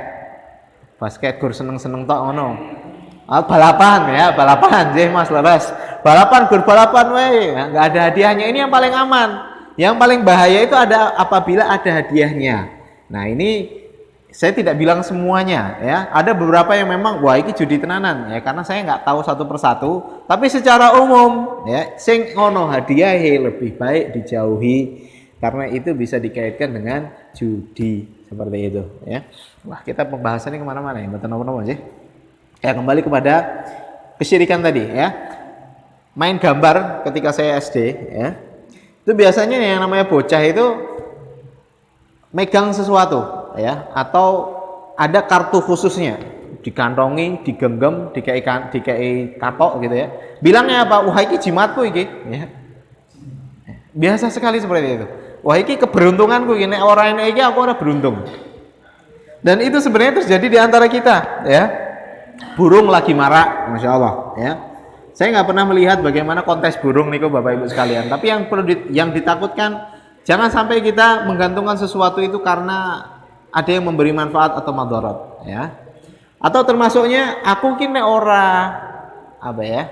Basket gur seneng-seneng tok ngono. Balapan ya, balapan, sih Mas leres. Balapan berbalapan, weh, nggak ada hadiahnya. Ini yang paling aman. Yang paling bahaya itu ada apabila ada hadiahnya. Nah ini saya tidak bilang semuanya ya. Ada beberapa yang memang wah ini judi tenanan ya, karena saya nggak tahu satu persatu. Tapi secara umum ya, sing ono hadiah lebih baik dijauhi karena itu bisa dikaitkan dengan judi seperti itu ya. Wah kita pembahasannya kemana-mana ya, betul apa sih? Ya kembali kepada kesyirikan tadi ya. Main gambar ketika saya SD ya. Itu biasanya yang namanya bocah itu megang sesuatu ya, atau ada kartu khususnya, dikantongi, digenggam, dikai katok gitu ya. Bilangnya apa? Wah iki jimatku iki ya. Biasa sekali seperti itu. Wah iki keberuntunganku ini, orang ini iki aku ora beruntung. Dan itu sebenarnya terjadi di antara kita ya. Burung lagi marak, masya Allah ya. Saya nggak pernah melihat bagaimana kontes burung niku Bapak Ibu sekalian. Tapi yang perlu yang ditakutkan jangan sampai kita menggantungkan sesuatu itu karena ada yang memberi manfaat atau madarat ya. Atau termasuknya aku kini ora apa ya?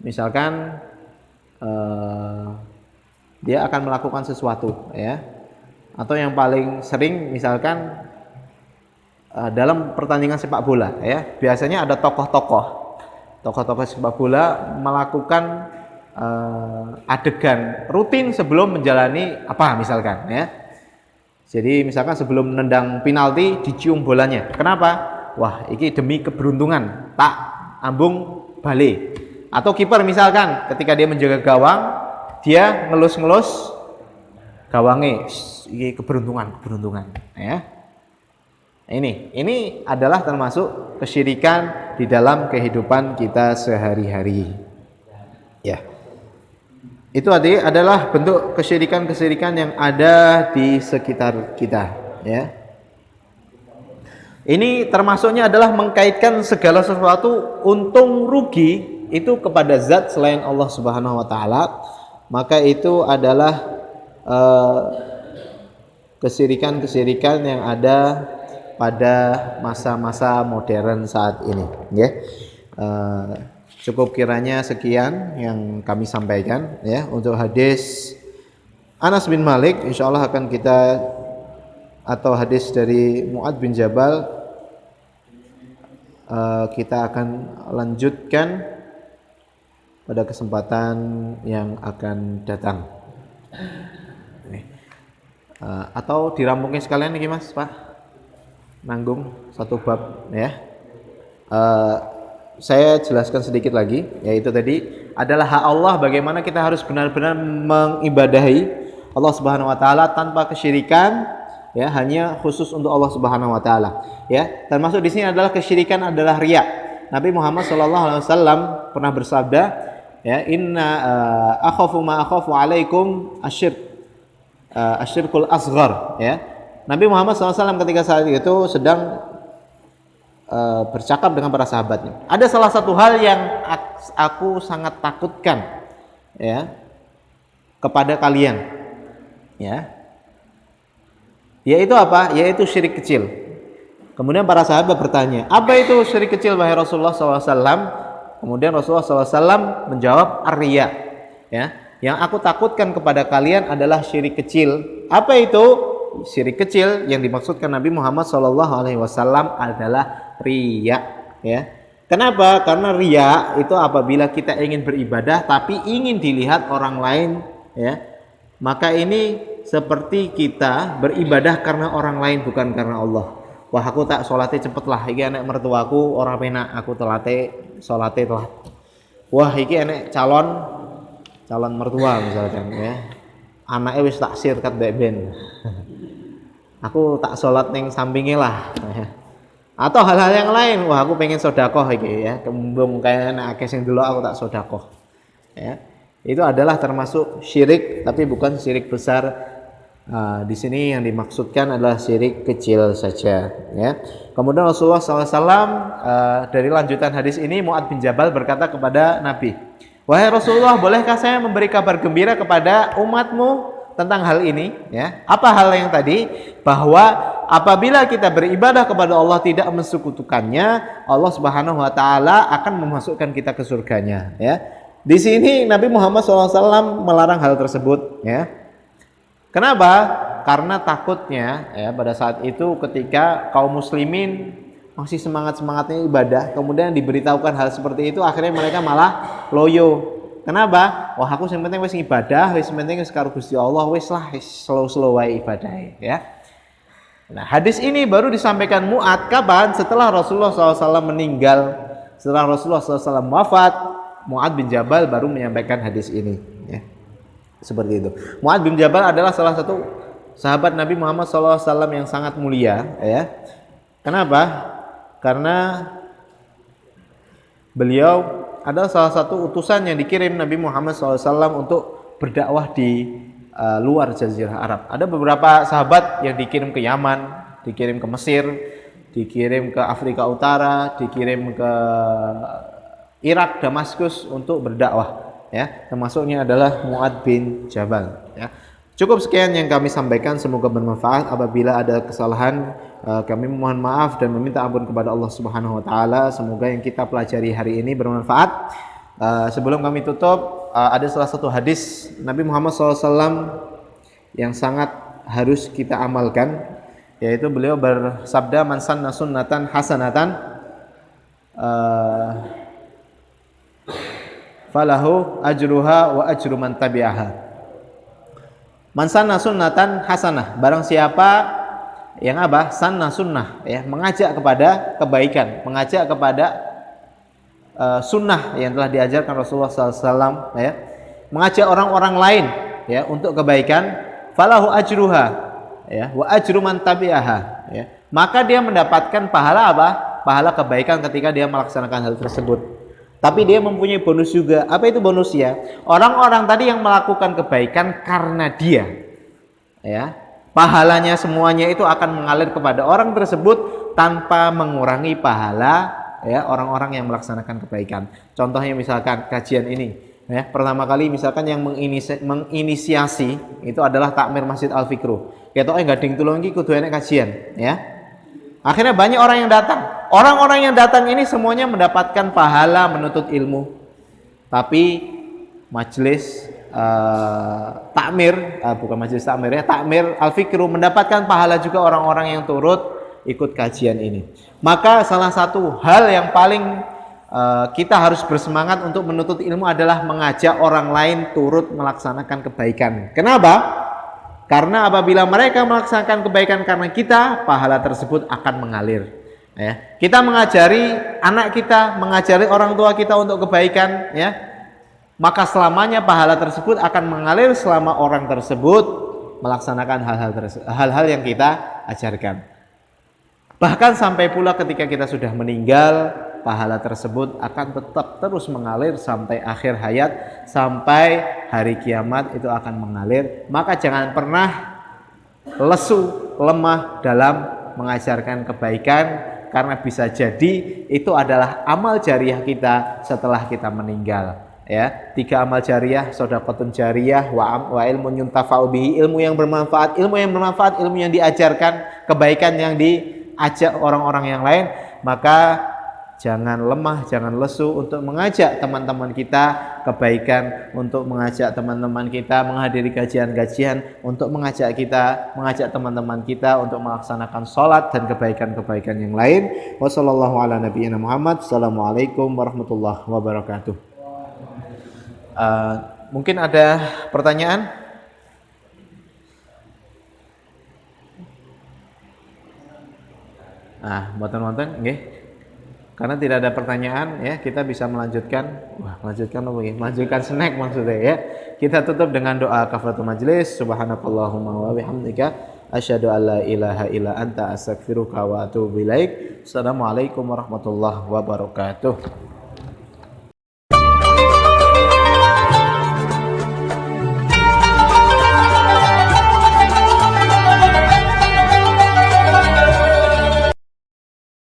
Misalkan dia akan melakukan sesuatu ya. Atau yang paling sering misalkan dalam pertandingan sepak bola ya, biasanya ada tokoh-tokoh sepak bola melakukan adegan rutin sebelum menjalani apa misalkan ya. Jadi misalkan sebelum nendang penalti dicium bolanya. Kenapa? Wah, ini demi keberuntungan. Tak ambung balik. Atau kiper misalkan ketika dia menjaga gawang, dia ngelus-ngelus gawangnya. Ini keberuntungan ya. Ini adalah termasuk kesyirikan di dalam kehidupan kita sehari-hari. Ya. Itu adalah bentuk kesyirikan yang ada di sekitar kita, ya. Ini termasuknya adalah mengkaitkan segala sesuatu untung rugi itu kepada zat selain Allah Subhanahu wa taala, maka itu adalah kesyirikan yang ada pada masa-masa modern saat ini ya. Cukup kiranya sekian yang kami sampaikan ya untuk hadis Anas bin Malik, insyaallah akan kita atau hadis dari Mu'adz bin Jabal kita akan lanjutkan pada kesempatan yang akan datang. Atau dirampungin sekalian nih Mas Pak, nanggung satu bab ya. Saya jelaskan sedikit lagi, yaitu tadi adalah hak Allah bagaimana kita harus benar-benar mengibadahi Allah Subhanahu wa taala tanpa kesyirikan ya, hanya khusus untuk Allah Subhanahu wa taala ya. Termasuk di sini adalah kesyirikan adalah riya. Nabi Muhammad sallallahu alaihi wasallam pernah bersabda ya, inna akhafu ma akhafu alaikum asyirkul asghar ya. Nabi Muhammad SAW ketika saat itu sedang bercakap dengan para sahabatnya. Ada salah satu hal yang aku sangat takutkan ya kepada kalian ya. Yaitu apa? Yaitu syirik kecil. Kemudian para sahabat bertanya, apa itu syirik kecil wahai Rasulullah SAW? Kemudian Rasulullah SAW menjawab ar-riya ya. Yang aku takutkan kepada kalian adalah syirik kecil. Apa itu? Syirik kecil yang dimaksudkan Nabi Muhammad SAW adalah riya ya. Kenapa? Karena riya itu apabila kita ingin beribadah tapi ingin dilihat orang lain ya, maka ini seperti kita beribadah karena orang lain bukan karena Allah. Wah aku tak sholatnya cepet lah, iki anak mertuaku orang penak aku telate sholatnya telat. Wah iki anak calon mertua misalkan ya, anaknya wis tak sirkat beben. Aku tak sholat neng sampingnya lah ya. Atau hal-hal yang lain, wah aku pengen sodakoh iki ya, kembung kayak anak akeh sing dulu aku tak sodakoh ya. Itu adalah termasuk syirik tapi bukan syirik besar. Di sini yang dimaksudkan adalah syirik kecil saja ya. Kemudian Rasulullah SAW dari lanjutan hadis ini Mu'adz bin Jabal berkata kepada Nabi, wahai Rasulullah, bolehkah saya memberi kabar gembira kepada umatmu tentang hal ini, ya. Apa hal yang tadi? Bahwa apabila kita beribadah kepada Allah tidak mensekutukannya, Allah Subhanahu wa taala akan memasukkan kita ke surganya, ya. Di sini Nabi Muhammad SAW melarang hal tersebut, ya. Kenapa? Karena takutnya, ya, pada saat itu ketika kaum muslimin masih semangat-semangatnya ibadah, kemudian diberitahukan hal seperti itu, akhirnya mereka malah loyo. Kenapa? Wah, aku yang penting wis ibadah, wis penting wis karo Gusti Allah, wis lah slow-slow wae ibadah, ya. Nah, hadis ini baru disampaikan Mu'ad kapan? Setelah Rasulullah SAW meninggal, setelah Rasulullah SAW wafat, Mu'ad bin Jabal baru menyampaikan hadis ini, ya. Seperti itu. Mu'ad bin Jabal adalah salah satu sahabat Nabi Muhammad SAW yang sangat mulia, ya. Kenapa? Karena beliau adalah salah satu utusan yang dikirim Nabi Muhammad SAW untuk berdakwah di luar Jazirah Arab. Ada beberapa sahabat yang dikirim ke Yaman, dikirim ke Mesir, dikirim ke Afrika Utara, dikirim ke Irak, Damaskus untuk berdakwah, ya. Termasuknya adalah Mu'ad bin Jabal, ya. Cukup sekian yang kami sampaikan, semoga bermanfaat. Apabila ada kesalahan, kami mohon maaf dan meminta ampun kepada Allah Subhanahu wa taala. Semoga yang kita pelajari hari ini bermanfaat. Sebelum kami tutup, ada salah satu hadis Nabi Muhammad SAW yang sangat harus kita amalkan, yaitu beliau bersabda, man sanna sunnatan hasanatan falahu ajruha wa ajru man tabi'aha. Man sanna sunnatan hasanah, barang siapa yang apa? Sanna sunnah, ya, mengajak kepada kebaikan, mengajak kepada sunnah yang telah diajarkan Rasulullah SAW, ya, mengajak orang-orang lain, ya, untuk kebaikan, falahu ajruha, ya, wa ajru man tabi'aha, ya, maka dia mendapatkan pahala apa? Pahala kebaikan ketika dia melaksanakan hal tersebut. Tapi dia mempunyai bonus juga. Apa itu bonusnya? Orang-orang tadi yang melakukan kebaikan karena dia, ya, pahalanya semuanya itu akan mengalir kepada orang tersebut tanpa mengurangi pahala, ya, orang-orang yang melaksanakan kebaikan. Contohnya misalkan kajian ini, ya, pertama kali misalkan yang menginisiasi itu adalah takmir Masjid Al Fikru. Ketoke gading tulung iki kudu enek kajian, ya. Akhirnya banyak orang yang datang. Orang-orang yang datang ini semuanya mendapatkan pahala menuntut ilmu. Tapi majelis takmir, bukan majelis takmir, ya, takmir Al Fikru mendapatkan pahala juga orang-orang yang turut ikut kajian ini. Maka salah satu hal yang paling kita harus bersemangat untuk menuntut ilmu adalah mengajak orang lain turut melaksanakan kebaikan. Kenapa? Karena apabila mereka melaksanakan kebaikan karena kita, pahala tersebut akan mengalir, ya. Kita mengajari anak kita, mengajari orang tua kita untuk kebaikan, ya, maka selamanya pahala tersebut akan mengalir selama orang tersebut melaksanakan hal-hal yang kita ajarkan. Bahkan sampai pula ketika kita sudah meninggal, pahala tersebut akan tetap terus mengalir sampai akhir hayat, sampai hari kiamat itu akan mengalir. Maka jangan pernah lesu, lemah dalam mengajarkan kebaikan, karena bisa jadi itu adalah amal jariah kita setelah kita meninggal, ya. 3 amal jariah, shadaqatun jariyah, wa ilmun yuntafa'u bihi, ilmu yang bermanfaat, ilmu yang diajarkan, kebaikan yang diajak orang-orang yang lain. Maka jangan lemah, jangan lesu untuk mengajak teman-teman kita kebaikan, untuk mengajak teman-teman kita menghadiri kajian-kajian, untuk mengajak teman-teman kita untuk melaksanakan sholat dan kebaikan-kebaikan yang lain. Wassallallahu ala nabiyina Muhammad. Assalamualaikum warahmatullahi wabarakatuh. Mungkin ada pertanyaan? Mboten-wonten nggih. Karena tidak ada pertanyaan, ya, kita bisa melanjutkan. Melanjutkan apa ya? Melanjutkan snack maksudnya, ya. Kita tutup dengan doa kafaratul majelis. Subhanakallahumma wa bihamdika asyhadu an la ilaha illa anta astaghfiruka wa atubu ilaik. Assalamualaikum warahmatullahi wabarakatuh.